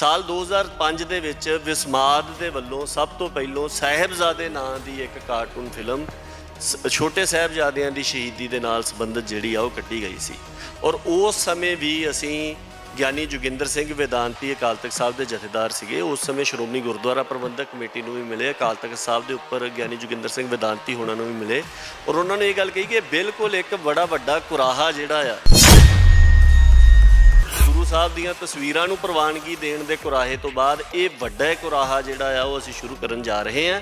ਸਾਲ 2005 ਦੇ ਵਿੱਚ ਵਿਸਮਾਦ ਦੇ ਵੱਲੋਂ ਸਭ ਤੋਂ ਪਹਿਲੋਂ ਸਾਹਿਬਜ਼ਾਦੇ ਨਾਂ ਦੀ ਇੱਕ ਕਾਰਟੂਨ ਫਿਲਮ ਛੋਟੇ ਸਾਹਿਬਜ਼ਾਦਿਆਂ ਦੀ ਸ਼ਹੀਦੀ ਦੇ ਨਾਲ ਸੰਬੰਧਿਤ ਜਿਹੜੀ ਆ ਉਹ ਕੱਢੀ ਗਈ ਸੀ। ਔਰ ਉਸ ਸਮੇਂ ਵੀ ਅਸੀਂ ਗਿਆਨੀ ਜੋਗਿੰਦਰ ਸਿੰਘ ਵੇਦਾਂਤੀ ਅਕਾਲ ਤਖਤ ਸਾਹਿਬ ਦੇ ਜਥੇਦਾਰ ਸੀਗੇ। ਉਸ ਸਮੇਂ ਸ਼੍ਰੋਮਣੀ ਗੁਰਦੁਆਰਾ ਪ੍ਰਬੰਧਕ ਕਮੇਟੀ ਨੂੰ ਵੀ ਮਿਲੇ, ਅਕਾਲ ਤਖਤ ਸਾਹਿਬ ਦੇ ਉੱਪਰ ਗਿਆਨੀ ਜੋਗਿੰਦਰ ਸਿੰਘ ਵੇਦਾਂਤੀ ਹੋਣਾ ਨੂੰ ਵੀ ਮਿਲੇ ਔਰ ਉਹਨਾਂ ਨੇ ਇਹ ਗੱਲ ਕਹੀ ਕਿ ਬਿਲਕੁਲ ਇੱਕ ਬੜਾ ਵੱਡਾ ਕੁਰਾਹਾ ਜਿਹੜਾ ਆ ਗੁਰੂ ਸਾਹਿਬ ਦੀਆਂ ਤਸਵੀਰਾਂ ਨੂੰ ਪ੍ਰਵਾਨਗੀ ਦੇਣ ਦੇ ਕੁਰਾਹੇ ਤੋਂ ਬਾਅਦ ਇਹ ਵੱਡਾ ਕੁਰਾਹਾ ਜਿਹੜਾ ਆ ਉਹ ਅਸੀਂ ਸ਼ੁਰੂ ਕਰਨ ਜਾ ਰਹੇ ਹਾਂ।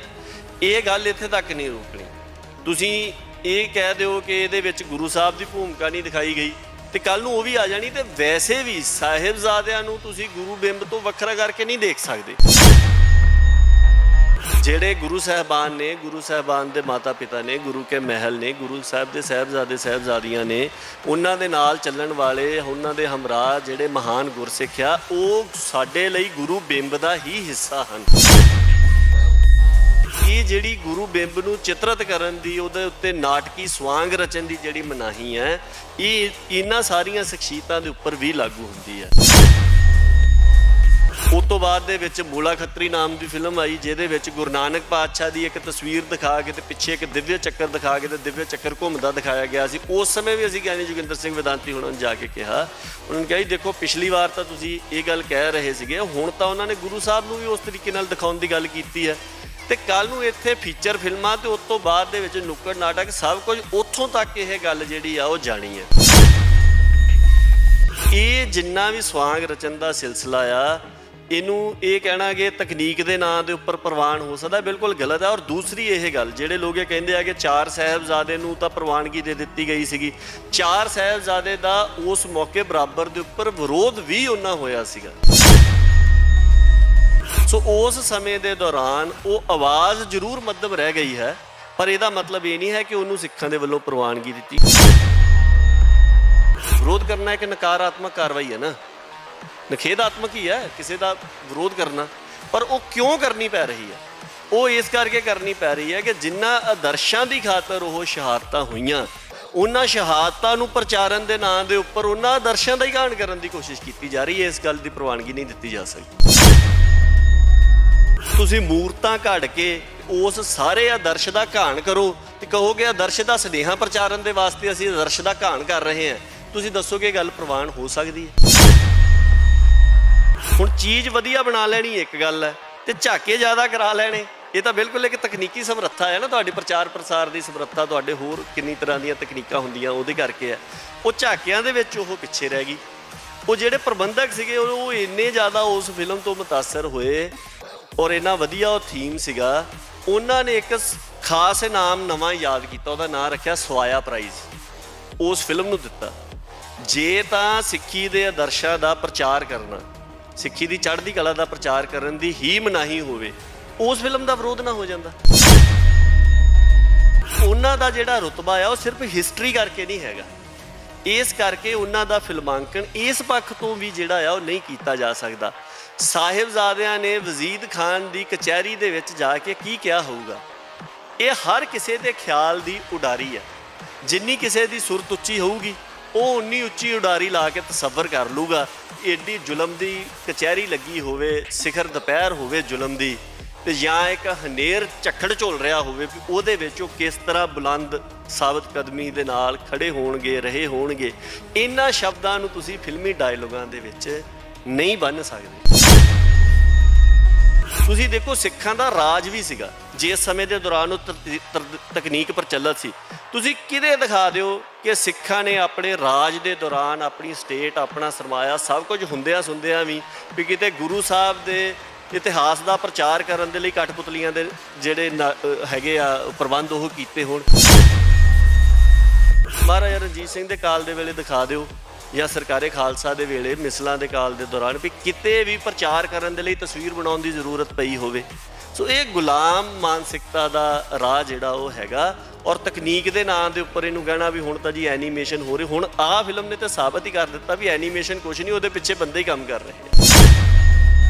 ਇਹ ਗੱਲ ਇੱਥੇ ਤੱਕ ਨਹੀਂ ਰੁਕਣੀ। ਤੁਸੀਂ ਇਹ ਕਹਿ ਦਿਓ ਕਿ ਇਹਦੇ ਵਿੱਚ ਗੁਰੂ ਸਾਹਿਬ ਦੀ ਭੂਮਿਕਾ ਨਹੀਂ ਦਿਖਾਈ ਗਈ ਤੇ ਕੱਲ ਨੂੰ ਉਹ ਵੀ ਆ ਜਾਣੀ। ਤੇ ਵੈਸੇ ਵੀ ਸਾਹਿਬਜ਼ਾਦਿਆਂ ਨੂੰ ਤੁਸੀਂ ਗੁਰੂ ਬਿੰਬ ਤੋਂ ਵੱਖਰਾ ਕਰਕੇ ਨਹੀਂ ਦੇਖ ਸਕਦੇ। ਜਿਹੜੇ ਗੁਰੂ ਸਾਹਿਬਾਨ ਨੇ, ਗੁਰੂ ਸਾਹਿਬਾਨ ਦੇ ਮਾਤਾ ਪਿਤਾ ਨੇ, ਗੁਰੂ ਕੇ ਮਹਿਲ ਨੇ, ਗੁਰੂ ਸਾਹਿਬ ਦੇ ਸਾਹਿਬਜ਼ਾਦੇ ਸਾਹਿਬਜ਼ਾਦੀਆਂ ਨੇ, ਉਹਨਾਂ ਦੇ ਨਾਲ ਚੱਲਣ ਵਾਲੇ, ਉਹਨਾਂ ਦੇ ਹਮਰਾਹ ਜਿਹੜੇ ਮਹਾਨ ਗੁਰਸਿੱਖ ਆ, ਉਹ ਸਾਡੇ ਲਈ ਗੁਰੂ ਬਿੰਬ ਦਾ ਹੀ ਹਿੱਸਾ ਹਨ। ਇਹ ਜਿਹੜੀ ਗੁਰੂ ਬਿੰਬ ਨੂੰ ਚਿਤਰਿਤ ਕਰਨ ਦੀ, ਉਹਦੇ ਉੱਤੇ ਨਾਟਕੀ ਸਵਾਂਗ ਰਚਨ ਦੀ ਜਿਹੜੀ ਮਨਾਹੀ ਹੈ, ਇਹ ਇਹਨਾਂ ਸਾਰੀਆਂ ਸ਼ਖਸੀਅਤਾਂ ਦੇ ਉੱਪਰ ਵੀ ਲਾਗੂ ਹੁੰਦੀ ਹੈ। ਉਸ ਤੋਂ ਬਾਅਦ ਦੇ ਵਿੱਚ ਮੂਲਾ ਖੱਤਰੀ ਨਾਮ ਦੀ ਫਿਲਮ ਆਈ, ਜਿਹਦੇ ਵਿੱਚ ਗੁਰੂ ਨਾਨਕ ਪਾਤਸ਼ਾਹ ਦੀ ਇੱਕ ਤਸਵੀਰ ਦਿਖਾ ਕੇ ਤੇ ਪਿੱਛੇ ਇੱਕ ਦਿਵਯ ਚੱਕਰ ਦਿਖਾ ਕੇ ਤੇ ਦਿਵਯ ਚੱਕਰ ਘੁੰਮਦਾ ਦਿਖਾਇਆ ਗਿਆ ਸੀ। ਉਸ ਸਮੇਂ ਵੀ ਅਸੀਂ ਗਿਆਨੀ ਜੋਗਿੰਦਰ ਸਿੰਘ ਵੇਦਾਂਤੀ ਹੁਣਾਂ ਨੂੰ ਜਾ ਕੇ ਕਿਹਾ, ਉਹਨਾਂ ਨੇ ਕਿਹਾ ਜੀ ਦੇਖੋ ਪਿਛਲੀ ਵਾਰ ਤਾਂ ਤੁਸੀਂ ਇਹ ਗੱਲ ਕਹਿ ਰਹੇ ਸੀਗੇ, ਹੁਣ ਤਾਂ ਉਹਨਾਂ ਨੇ ਗੁਰੂ ਸਾਹਿਬ ਨੂੰ ਵੀ ਉਸ ਤਰੀਕੇ ਨਾਲ ਦਿਖਾਉਣ ਦੀ ਗੱਲ ਕੀਤੀ ਹੈ। ਤੇ ਕੱਲ ਨੂੰ ਇੱਥੇ ਫੀਚਰ ਫਿਲਮਾਂ ਤੇ ਉਸ ਤੋਂ ਬਾਅਦ ਦੇ ਵਿੱਚ ਨੁੱਕੜ ਨਾਟਕ ਸਭ ਕੁਝ ਉੱਥੋਂ ਤੱਕ ਇਹ ਗੱਲ ਜਿਹੜੀ ਆ ਉਹ ਜਾਣੀ ਹੈ। ਇਹ ਜਿੰਨਾ ਵੀ ਸਵਾਂਗ ਰਚਨ ਦਾ ਸਿਲਸਿਲਾ ਆ, ਇਹਨੂੰ ਇਹ ਕਹਿਣਾ ਕਿ ਤਕਨੀਕ ਦੇ ਨਾਂ ਦੇ ਉੱਪਰ ਪ੍ਰਵਾਨ ਹੋ ਸਕਦਾ, ਬਿਲਕੁਲ ਗਲਤ ਹੈ। ਔਰ ਦੂਸਰੀ ਇਹ ਗੱਲ, ਜਿਹੜੇ ਲੋਕ ਇਹ ਕਹਿੰਦੇ ਆ ਕਿ 4 ਸਾਹਿਬਜ਼ਾਦੇ ਨੂੰ ਤਾਂ ਪ੍ਰਵਾਨਗੀ ਦੇ ਦਿੱਤੀ ਗਈ ਸੀਗੀ, 4 ਸਾਹਿਬਜ਼ਾਦੇ ਦਾ ਉਸ ਮੌਕੇ ਬਰਾਬਰ ਦੇ ਉੱਪਰ ਵਿਰੋਧ ਵੀ ਉਹਨਾਂ ਹੋਇਆ ਸੀਗਾ। ਸੋ ਉਸ ਸਮੇਂ ਦੇ ਦੌਰਾਨ ਉਹ ਆਵਾਜ਼ ਜ਼ਰੂਰ ਮੱਧਮ ਰਹਿ ਗਈ ਹੈ, ਪਰ ਇਹਦਾ ਮਤਲਬ ਇਹ ਨਹੀਂ ਹੈ ਕਿ ਉਹਨੂੰ ਸਿੱਖਾਂ ਦੇ ਵੱਲੋਂ ਪ੍ਰਵਾਨਗੀ ਦਿੱਤੀ। ਵਿਰੋਧ ਕਰਨਾ ਇੱਕ ਨਕਾਰਾਤਮਕ ਕਾਰਵਾਈ ਹੈ ਨਾ, ਨਿਖੇਧਾਤਮਕ ਹੀ ਹੈ ਕਿਸੇ ਦਾ ਵਿਰੋਧ ਕਰਨਾ। ਪਰ ਉਹ ਕਿਉਂ ਕਰਨੀ ਪੈ ਰਹੀ ਹੈ? ਉਹ ਇਸ ਕਰਕੇ ਕਰਨੀ ਪੈ ਰਹੀ ਹੈ ਕਿ ਜਿਨ੍ਹਾਂ ਆਦਰਸ਼ਾਂ ਦੀ ਖਾਤਰ ਉਹ ਸ਼ਹਾਦਤਾਂ ਹੋਈਆਂ, ਉਹਨਾਂ ਸ਼ਹਾਦਤਾਂ ਨੂੰ ਪ੍ਰਚਾਰਨ ਦੇ ਨਾਂ ਦੇ ਉੱਪਰ ਉਹਨਾਂ ਆਦਰਸ਼ਾਂ ਦਾ ਹੀ ਘਾਣ ਕਰਨ ਦੀ ਕੋਸ਼ਿਸ਼ ਕੀਤੀ ਜਾ ਰਹੀ ਹੈ। ਇਸ ਗੱਲ ਦੀ ਪ੍ਰਵਾਨਗੀ ਨਹੀਂ ਦਿੱਤੀ ਜਾ ਸਕਦੀ। ਤੁਸੀਂ ਮੂਰਤਾਂ ਘੜ ਕੇ ਉਸ ਸਾਰੇ ਆਦਰਸ਼ ਦਾ ਘਾਣ ਕਰੋ ਤੇ ਕਹੋਗੇ ਆਦਰਸ਼ ਦਾ ਸੁਨੇਹਾ ਪ੍ਰਚਾਰਨ ਦੇ ਵਾਸਤੇ ਅਸੀਂ ਆਦਰਸ਼ ਦਾ ਘਾਣ ਕਰ ਰਹੇ ਹਾਂ। ਤੁਸੀਂ ਦੱਸੋ ਕਿ ਗੱਲ ਪ੍ਰਵਾਨ ਹੋ ਸਕਦੀ ਹੈ? ਹੁਣ ਚੀਜ਼ ਵਧੀਆ ਬਣਾ ਲੈਣੀ ਇੱਕ ਗੱਲ ਹੈ ਤੇ ਝਾਕੇ ਜ਼ਿਆਦਾ ਕਰਾ ਲੈਣੇ, ਇਹ ਤਾਂ ਬਿਲਕੁਲ ਇੱਕ ਤਕਨੀਕੀ ਸਮਰੱਥਾ ਹੈ ਨਾ, ਤੁਹਾਡੀ ਪ੍ਰਚਾਰ ਪ੍ਰਸਾਰ ਦੀ ਸਮਰੱਥਾ, ਤੁਹਾਡੇ ਹੋਰ ਕਿੰਨੀ ਤਰ੍ਹਾਂ ਦੀਆਂ ਤਕਨੀਕਾਂ ਹੁੰਦੀਆਂ, ਉਹਦੇ ਕਰਕੇ ਹੈ। ਉਹ ਝਾਕਿਆਂ ਦੇ ਵਿੱਚ ਉਹ ਪਿੱਛੇ ਰਹਿ ਗਈ। ਉਹ ਜਿਹੜੇ ਪ੍ਰਬੰਧਕ ਸੀਗੇ ਉਹ ਇੰਨੇ ਜ਼ਿਆਦਾ ਉਸ ਫਿਲਮ ਤੋਂ ਮੁਤਾਸਰ ਹੋਏ ਔਰ ਇੰਨਾ ਵਧੀਆ ਉਹ ਥੀਮ ਸੀਗਾ, ਉਹਨਾਂ ਨੇ ਇੱਕ ਖਾਸ ਇਨਾਮ ਨਵਾਂ ਯਾਦ ਕੀਤਾ, ਉਹਦਾ ਨਾਂ ਰੱਖਿਆ ਸਵਾਇਆ ਪ੍ਰਾਈਜ਼। ਉਸ ਫਿਲਮ ਨੂੰ ਦਿੱਤਾ। ਜੇ ਤਾਂ ਸਿੱਖੀ ਦੇ ਆਦਰਸ਼ਾਂ ਦਾ ਪ੍ਰਚਾਰ ਕਰਨਾ, ਸਿੱਖੀ ਦੀ ਚੜ੍ਹਦੀ ਕਲਾ ਦਾ ਪ੍ਰਚਾਰ ਕਰਨ ਦੀ ਹੀ ਮਨਾਹੀ ਹੋਵੇ, ਉਸ ਫਿਲਮ ਦਾ ਵਿਰੋਧ ਨਾ ਹੋ ਜਾਂਦਾ। ਉਹਨਾਂ ਦਾ ਜਿਹੜਾ ਰੁਤਬਾ ਆ ਉਹ ਸਿਰਫ ਹਿਸਟਰੀ ਕਰਕੇ ਨਹੀਂ ਹੈਗਾ, ਇਸ ਕਰਕੇ ਉਹਨਾਂ ਦਾ ਫਿਲਮਾਂਕਣ ਇਸ ਪੱਖ ਤੋਂ ਵੀ ਜਿਹੜਾ ਆ ਉਹ ਨਹੀਂ ਕੀਤਾ ਜਾ ਸਕਦਾ। ਸਾਹਿਬਜ਼ਾਦਿਆਂ ਨੇ ਵਜ਼ੀਦ ਖਾਨ ਦੀ ਕਚਹਿਰੀ ਦੇ ਵਿੱਚ ਜਾ ਕੇ ਕੀ ਕਿਹਾ ਹੋਊਗਾ, ਇਹ ਹਰ ਕਿਸੇ ਦੇ ਖਿਆਲ ਦੀ ਉਡਾਰੀ ਹੈ। ਜਿੰਨੀ ਕਿਸੇ ਦੀ ਸੁਰਤ ਉੱਚੀ ਹੋਊਗੀ, ਉਹ ਉਨੀ ਉੱਚੀ ਉਡਾਰੀ ਲਾ ਕੇ ਤਸੱਵਰ ਕਰ ਲੂਗਾ। ਏਡੀ ਜ਼ੁਲਮ ਦੀ ਕਚਹਿਰੀ ਲੱਗੀ ਹੋਵੇ, ਸਿਖਰ ਦੁਪਹਿਰ ਹੋਵੇ ਜ਼ੁਲਮ ਦੀ, ਤੇ ਜਾਂ ਇੱਕ ਹਨੇਰ ਝੱਖੜ ਝੁੱਲ ਰਿਹਾ ਹੋਵੇ, ਵੀ ਉਹਦੇ ਵਿੱਚ ਉਹ ਕਿਸ ਤਰ੍ਹਾਂ ਬੁਲੰਦ ਸਾਬਤ ਕਦਮੀ ਦੇ ਨਾਲ ਖੜੇ ਹੋਣਗੇ, ਰਹੇ ਹੋਣਗੇ। ਇਹਨਾਂ ਸ਼ਬਦਾਂ ਨੂੰ ਤੁਸੀਂ ਫਿਲਮੀ ਡਾਇਲੋਗਾਂ ਦੇ ਵਿੱਚ ਨਹੀਂ ਬੰਨ੍ਹ ਸਕਦੇ। ਤੁਸੀਂ ਦੇਖੋ ਸਿੱਖਾਂ ਦਾ ਰਾਜ ਵੀ ਸੀਗਾ ਜਿਸ ਸਮੇਂ ਦੇ ਦੌਰਾਨ ਉਹ ਤਕਨੀਕ ਪ੍ਰਚਲਿਤ ਸੀ। ਤੁਸੀਂ ਕਿਤੇ ਦਿਖਾ ਦਿਓ ਕਿ ਸਿੱਖਾਂ ਨੇ ਆਪਣੇ ਰਾਜ ਦੇ ਦੌਰਾਨ ਆਪਣੀ ਸਟੇਟ, ਆਪਣਾ ਸਰਮਾਇਆ ਸਭ ਕੁਝ ਹੁੰਦਿਆਂ ਸੁਣਦਿਆਂ ਵੀ ਕਿਤੇ ਗੁਰੂ ਸਾਹਿਬ ਦੇ ਇਤਿਹਾਸ ਦਾ ਪ੍ਰਚਾਰ ਕਰਨ ਦੇ ਲਈ ਕਠਪੁਤਲੀਆਂ ਦੇ ਜਿਹੜੇ ਹੈਗੇ ਆ ਪ੍ਰਬੰਧ ਉਹ ਕੀਤੇ ਹੋਣ। ਮਹਾਰਾਜਾ ਰਣਜੀਤ ਸਿੰਘ ਦੇ ਕਾਲ ਦੇ ਵੇਲੇ ਦਿਖਾ ਦਿਓ, ਜਾਂ ਸਰਕਾਰੇ ਖਾਲਸਾ ਦੇ ਵੇਲੇ ਮਿਸਲਾਂ ਦੇ ਕਾਲ ਦੇ ਦੌਰਾਨ ਵੀ ਕਿਤੇ ਵੀ ਪ੍ਰਚਾਰ ਕਰਨ ਦੇ ਲਈ ਤਸਵੀਰ ਬਣਾਉਣ ਦੀ ਜ਼ਰੂਰਤ ਪਈ ਹੋਵੇ। ਸੋ ਇਹ ਗੁਲਾਮ ਮਾਨਸਿਕਤਾ ਦਾ ਰਾਹ ਜਿਹੜਾ ਉਹ ਹੈਗਾ। ਔਰ ਤਕਨੀਕ ਦੇ ਨਾਂ ਦੇ ਉੱਪਰ ਇਹਨੂੰ ਕਹਿਣਾ ਵੀ ਹੁਣ ਤਾਂ ਜੀ ਐਨੀਮੇਸ਼ਨ ਹੋ ਰਹੀ, ਹੁਣ ਆਹ ਫਿਲਮ ਨੇ ਤਾਂ ਸਾਬਤ ਹੀ ਕਰ ਦਿੱਤਾ ਵੀ ਐਨੀਮੇਸ਼ਨ ਕੁਛ ਨਹੀਂ, ਉਹਦੇ ਪਿੱਛੇ ਬੰਦੇ ਹੀ ਕੰਮ ਕਰ ਰਹੇ।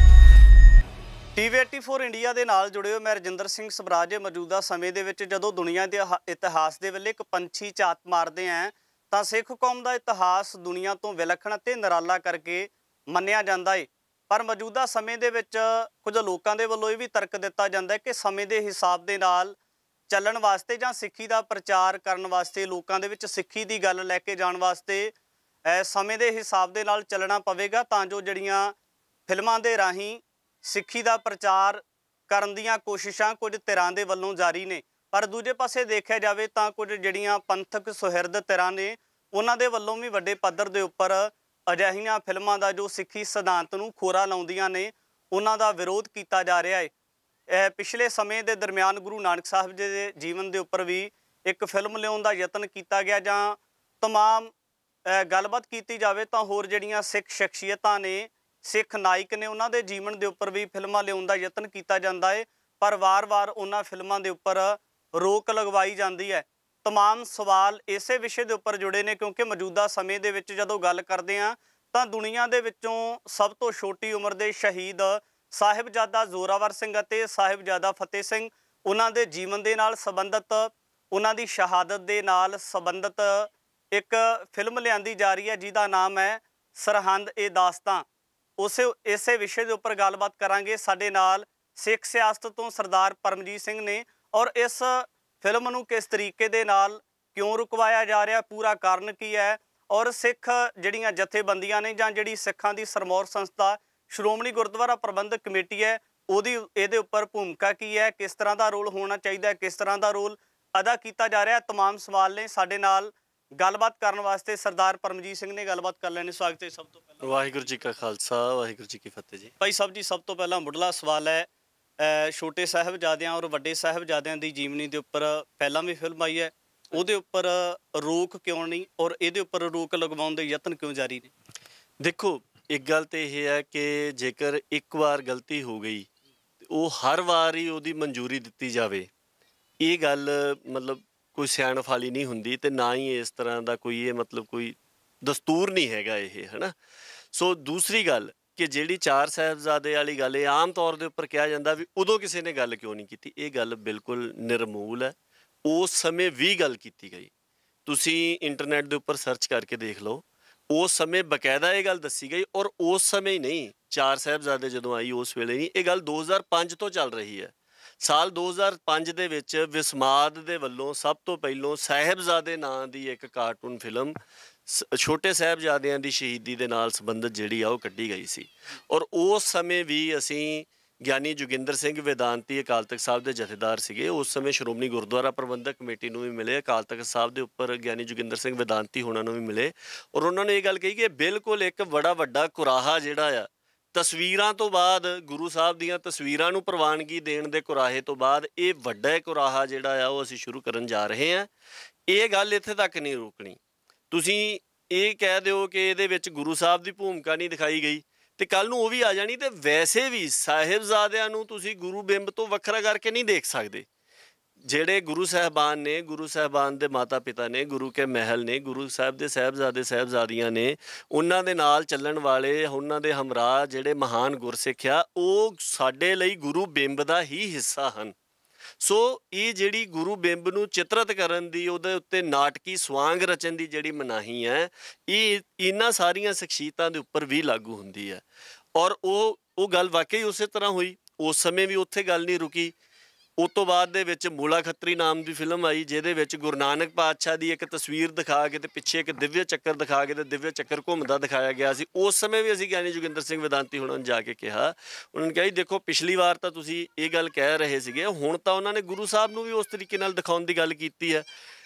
TV84 ਇੰਡੀਆ ਦੇ ਨਾਲ ਜੁੜੇ ਹੋ, ਮੈਂ ਰਜਿੰਦਰ ਸਿੰਘ ਸਵਰਾਜ। ਮੌਜੂਦਾ ਸਮੇਂ ਦੇ ਵਿੱਚ ਜਦੋਂ ਦੁਨੀਆ ਦੇ ਇਤਿਹਾਸ ਦੇ ਵੇਲੇ ਇੱਕ ਪੰਛੀ ਝਾਤ ਮਾਰਦੇ ਆ ਤਾਂ ਸਿੱਖ ਕੌਮ ਦਾ ਇਤਿਹਾਸ ਦੁਨੀਆ ਤੋਂ ਵਿਲੱਖਣ ਅਤੇ ਨਿਰਾਲਾ ਕਰਕੇ ਮੰਨਿਆ ਜਾਂਦਾ ਹੈ। ਪਰ ਮੌਜੂਦਾ ਸਮੇਂ ਦੇ ਵਿੱਚ ਕੁਝ ਲੋਕਾਂ ਦੇ ਵੱਲੋਂ ਇਹ ਵੀ ਤਰਕ ਦਿੱਤਾ ਜਾਂਦਾ ਹੈ ਕਿ ਸਮੇਂ ਦੇ ਹਿਸਾਬ ਦੇ ਨਾਲ ਚੱਲਣ ਵਾਸਤੇ ਜਾਂ ਸਿੱਖੀ ਦਾ ਪ੍ਰਚਾਰ ਕਰਨ ਵਾਸਤੇ, ਲੋਕਾਂ ਦੇ ਵਿੱਚ ਸਿੱਖੀ ਦੀ ਗੱਲ ਲੈ ਕੇ ਜਾਣ ਵਾਸਤੇ ਸਮੇਂ ਦੇ ਹਿਸਾਬ ਦੇ ਨਾਲ ਚੱਲਣਾ ਪਵੇਗਾ, ਤਾਂ ਜੋ ਜਿਹੜੀਆਂ ਫਿਲਮਾਂ ਦੇ ਰਾਹੀਂ ਸਿੱਖੀ ਦਾ ਪ੍ਰਚਾਰ ਕਰਨ ਦੀਆਂ ਕੋਸ਼ਿਸ਼ਾਂ ਕੁਝ ਧਿਰਾਂ ਦੇ ਵੱਲੋਂ ਜਾਰੀ ਨੇ। ਪਰ ਦੂਜੇ ਪਾਸੇ ਦੇਖਿਆ ਜਾਵੇ ਤਾਂ ਕੁਝ ਜਿਹੜੀਆਂ ਪੰਥਕ ਸੁਹਿਰਦ ਧਿਰਾਂ ਨੇ ਉਹਨਾਂ ਦੇ ਵੱਲੋਂ ਵੀ ਵੱਡੇ ਪੱਧਰ ਦੇ ਉੱਪਰ ਅਜਿਹੀਆਂ ਫਿਲਮਾਂ ਦਾ ਜੋ ਸਿੱਖੀ ਸਿਧਾਂਤ ਨੂੰ ਖੋਰਾ ਲਾਉਂਦੀਆਂ ਨੇ ਉਹਨਾਂ ਦਾ ਵਿਰੋਧ ਕੀਤਾ ਜਾ ਰਿਹਾ ਹੈ। ਪਿਛਲੇ ਸਮੇਂ ਦੇ ਦਰਮਿਆਨ ਗੁਰੂ ਨਾਨਕ ਸਾਹਿਬ ਜੀ ਦੇ ਜੀਵਨ ਦੇ ਉੱਪਰ ਵੀ ਇੱਕ ਫਿਲਮ ਲਿਆਉਣ ਦਾ ਯਤਨ ਕੀਤਾ ਗਿਆ, ਜਾਂ ਤਮਾਮ ਗੱਲਬਾਤ ਕੀਤੀ ਜਾਵੇ ਤਾਂ ਹੋਰ ਜਿਹੜੀਆਂ ਸਿੱਖ ਸ਼ਖਸੀਅਤਾਂ ਨੇ, ਸਿੱਖ ਨਾਇਕ ਨੇ, ਉਹਨਾਂ ਦੇ ਜੀਵਨ ਦੇ ਉੱਪਰ ਵੀ ਫਿਲਮਾਂ ਲਿਆਉਣ ਦਾ ਯਤਨ ਕੀਤਾ ਜਾਂਦਾ ਹੈ, ਪਰ ਵਾਰ-ਵਾਰ ਉਹਨਾਂ ਫਿਲਮਾਂ ਦੇ ਉੱਪਰ ਰੋਕ ਲਗਵਾਈ ਜਾਂਦੀ ਹੈ। तमाम सवाल इसे विषय के उपर जुड़े ने, क्योंकि मौजूदा समय दे विच जदों गल करते हैं तो दुनिया दे विचों सब तो छोटी उम्र के शहीद साहिबजादा जोरावर सिंह अते साहिबजादा फतेह सिंह उन्हां दे जीवन दे नाल संबंधित, उन्हां दी शहादत दे नाल संबंधित एक फिल्म लियांदी जा रही है जिहदा नाम है सरहंद ए दास्तां। उस इसे विषय के उपर गलबात करांगे। साडे नाल सिख सियासत तो सरदार परमजीत सिंह ने, और इस फिल्म नूं किस तरीके दे नाल क्यों रुकवाया जा रहा, पूरा कारण की है, और सिख जिहड़ियां जथेबंदियां ने जां जिहड़ी सिखां दी सरमौर संस्था श्रोमणी गुरुद्वारा प्रबंधक कमेटी है उहदी इहदे उपर भूमिका की है, किस तरह का रोल होना चाहिए, किस तरह का रोल अदा किया जा रहा है। तमाम सवाल ने साडे नाल गलबात करने वास्ते सरदार परमजीत सिंह ने गलबात कर लेने। स्वागत है। सब तो पहला वाहिगुरू जी का खालसा वाहिगुरू जी की फतेह जी। भाई साहब जी, सब तो पहला मुढ़ला सवाल है, छोटे साहिबजादियां और वड्डे साहिबजादियां दी जीवनी दे उपर पहला भी फिल्म आई है, ਉਹਦੇ ਉੱਪਰ रोक क्यों नहीं और ਇਹਦੇ ਉੱਪਰ रोक लगवाउण ਦੇ ਯਤਨ क्यों जारी ने? देखो, एक गल तो यह है कि जेकर एक बार गलती हो गई वो हर बार ही ਉਹਦੀ मंजूरी ਦਿੱਤੀ ਜਾਵੇ, ਇਹ ਗੱਲ मतलब कोई सियाणप वाली नहीं हुंदी, ते ना ही इस तरह का कोई ये मतलब कोई दस्तूर नहीं हैगा ये, है ना। सो दूसरी गल कि ਜਿਹੜੀ चार साहिबजादे वाली गल है आम तौर के उपर कहा जाता भी उदों किसी ने गल क्यों नहीं की, ये गल बिल्कुल निरमूल है। उस समय भी गल की गई, तुसी इंटरनेट के उपर सर्च करके देख लो, उस समय बकायदा ये गल दसी गई, और उस समय नहीं, चार साहिबजादे जदों आई उस वेले नहीं, ये गल 2005 तो चल रही है। साल 2005 ਦੇ ਵਿੱਚ ਵਿਸਮਾਦ ਦੇ ਵੱਲੋਂ ਸਭ ਤੋਂ ਪਹਿਲੋਂ ਸਾਹਿਬਜ਼ਾਦੇ ਨਾਂ ਦੀ ਇੱਕ ਕਾਰਟੂਨ ਫਿਲਮ ਛੋਟੇ ਸਾਹਿਬਜ਼ਾਦਿਆਂ ਦੀ ਸ਼ਹੀਦੀ ਦੇ ਨਾਲ ਸੰਬੰਧਿਤ ਜਿਹੜੀ ਆ ਉਹ ਕੱਢੀ ਗਈ ਸੀ, ਔਰ ਉਸ ਸਮੇਂ ਵੀ ਅਸੀਂ ਗਿਆਨੀ ਜੋਗਿੰਦਰ ਸਿੰਘ ਵੇਦਾਂਤੀ ਅਕਾਲ ਤਖਤ ਸਾਹਿਬ ਦੇ ਜਥੇਦਾਰ ਸੀਗੇ, ਉਸ ਸਮੇਂ ਸ਼੍ਰੋਮਣੀ ਗੁਰਦੁਆਰਾ ਪ੍ਰਬੰਧਕ ਕਮੇਟੀ ਨੂੰ ਵੀ ਮਿਲੇ, ਅਕਾਲ ਤਖਤ ਸਾਹਿਬ ਦੇ ਉੱਪਰ ਗਿਆਨੀ ਜੋਗਿੰਦਰ ਸਿੰਘ ਵੇਦਾਂਤੀ ਹੋਣਾ ਨੂੰ ਵੀ ਮਿਲੇ, ਔਰ ਉਹਨਾਂ ਨੇ ਇਹ ਗੱਲ ਕਹੀ ਕਿ ਬਿਲਕੁਲ ਇੱਕ ਬੜਾ ਵੱਡਾ ਕੁਰਾਹਾ ਜਿਹੜਾ ਆ ਤਸਵੀਰਾਂ ਤੋਂ ਬਾਅਦ ਗੁਰੂ ਸਾਹਿਬ ਦੀਆਂ ਤਸਵੀਰਾਂ ਨੂੰ ਪ੍ਰਵਾਨਗੀ ਦੇਣ ਦੇ ਕੁਰਾਹੇ ਤੋਂ ਬਾਅਦ ਇਹ ਵੱਡਾ ਕੁਰਾਹਾ ਜਿਹੜਾ ਆ ਉਹ ਅਸੀਂ ਸ਼ੁਰੂ ਕਰਨ ਜਾ ਰਹੇ ਹਾਂ। ਇਹ ਗੱਲ ਇੱਥੇ ਤੱਕ ਨਹੀਂ ਰੋਕਣੀ। ਤੁਸੀਂ ਇਹ ਕਹਿ ਦਿਓ ਕਿ ਇਹਦੇ ਵਿੱਚ ਗੁਰੂ ਸਾਹਿਬ ਦੀ ਭੂਮਿਕਾ ਨਹੀਂ ਦਿਖਾਈ ਗਈ ਤੇ ਕੱਲ ਨੂੰ ਉਹ ਵੀ ਆ ਜਾਣੀ, ਤੇ ਵੈਸੇ ਵੀ ਸਾਹਿਬਜ਼ਾਦਿਆਂ ਨੂੰ ਤੁਸੀਂ ਗੁਰੂ ਬਿੰਬ ਤੋਂ ਵੱਖਰਾ ਕਰਕੇ ਨਹੀਂ ਦੇਖ ਸਕਦੇ। ਜਿਹੜੇ ਗੁਰੂ ਸਾਹਿਬਾਨ ਨੇ, ਗੁਰੂ ਸਾਹਿਬਾਨ ਦੇ ਮਾਤਾ ਪਿਤਾ ਨੇ, ਗੁਰੂ ਕੇ ਮਹਿਲ ਨੇ, ਗੁਰੂ ਸਾਹਿਬ ਦੇ ਸਾਹਿਬਜ਼ਾਦੇ ਸਾਹਿਬਜ਼ਾਦੀਆਂ ਨੇ, ਉਹਨਾਂ ਦੇ ਨਾਲ ਚੱਲਣ ਵਾਲੇ, ਉਹਨਾਂ ਦੇ ਹਮਰਾਹ ਜਿਹੜੇ ਮਹਾਨ ਗੁਰਸਿੱਖ ਆ, ਉਹ ਸਾਡੇ ਲਈ ਗੁਰੂ ਬਿੰਬ ਦਾ ਹੀ ਹਿੱਸਾ ਹਨ। ਸੋ ਇਹ ਜਿਹੜੀ ਗੁਰੂ ਬਿੰਬ ਨੂੰ ਚਿਤਰਿਤ ਕਰਨ ਦੀ, ਉਹਦੇ ਉੱਤੇ ਨਾਟਕੀ ਸਵਾਂਗ ਰਚਣ ਦੀ ਜਿਹੜੀ ਮਨਾਹੀ ਹੈ, ਇਹ ਇਹਨਾਂ ਸਾਰੀਆਂ ਸ਼ਖਸੀਅਤਾਂ ਦੇ ਉੱਪਰ ਵੀ ਲਾਗੂ ਹੁੰਦੀ ਹੈ। ਔਰ ਉਹ ਗੱਲ ਵਾਕਈ ਉਸੇ ਤਰ੍ਹਾਂ ਹੋਈ, ਉਸ ਸਮੇਂ ਵੀ ਉੱਥੇ ਗੱਲ ਨਹੀਂ ਰੁਕੀ। ਉਸ ਤੋਂ ਬਾਅਦ ਦੇ ਵਿੱਚ ਮੂਲਾ ਖੱਤਰੀ ਨਾਮ ਦੀ ਫਿਲਮ ਆਈ, ਜਿਹਦੇ ਵਿੱਚ ਗੁਰੂ ਨਾਨਕ ਪਾਤਸ਼ਾਹ ਦੀ ਇੱਕ ਤਸਵੀਰ ਦਿਖਾ ਕੇ ਤੇ ਪਿੱਛੇ ਇੱਕ ਦਿਵਯ ਚੱਕਰ ਦਿਖਾ ਕੇ ਤੇ ਦਿਵਯ ਚੱਕਰ ਘੁੰਮਦਾ ਦਿਖਾਇਆ ਗਿਆ ਸੀ। ਉਸ ਸਮੇਂ ਵੀ ਅਸੀਂ ਗਿਆਨੀ ਜੋਗਿੰਦਰ ਸਿੰਘ ਵੇਦਾਂਤੀ ਹੁਣਾਂ ਨੂੰ ਜਾ ਕੇ ਕਿਹਾ, ਉਹਨਾਂ ਨੇ ਕਿਹਾ ਜੀ ਦੇਖੋ, ਪਿਛਲੀ ਵਾਰ ਤਾਂ ਤੁਸੀਂ ਇਹ ਗੱਲ ਕਹਿ ਰਹੇ ਸੀਗੇ, ਹੁਣ ਤਾਂ ਉਹਨਾਂ ਨੇ ਗੁਰੂ ਸਾਹਿਬ ਨੂੰ ਵੀ ਉਸ ਤਰੀਕੇ ਨਾਲ ਦਿਖਾਉਣ ਦੀ ਗੱਲ ਕੀਤੀ ਹੈ,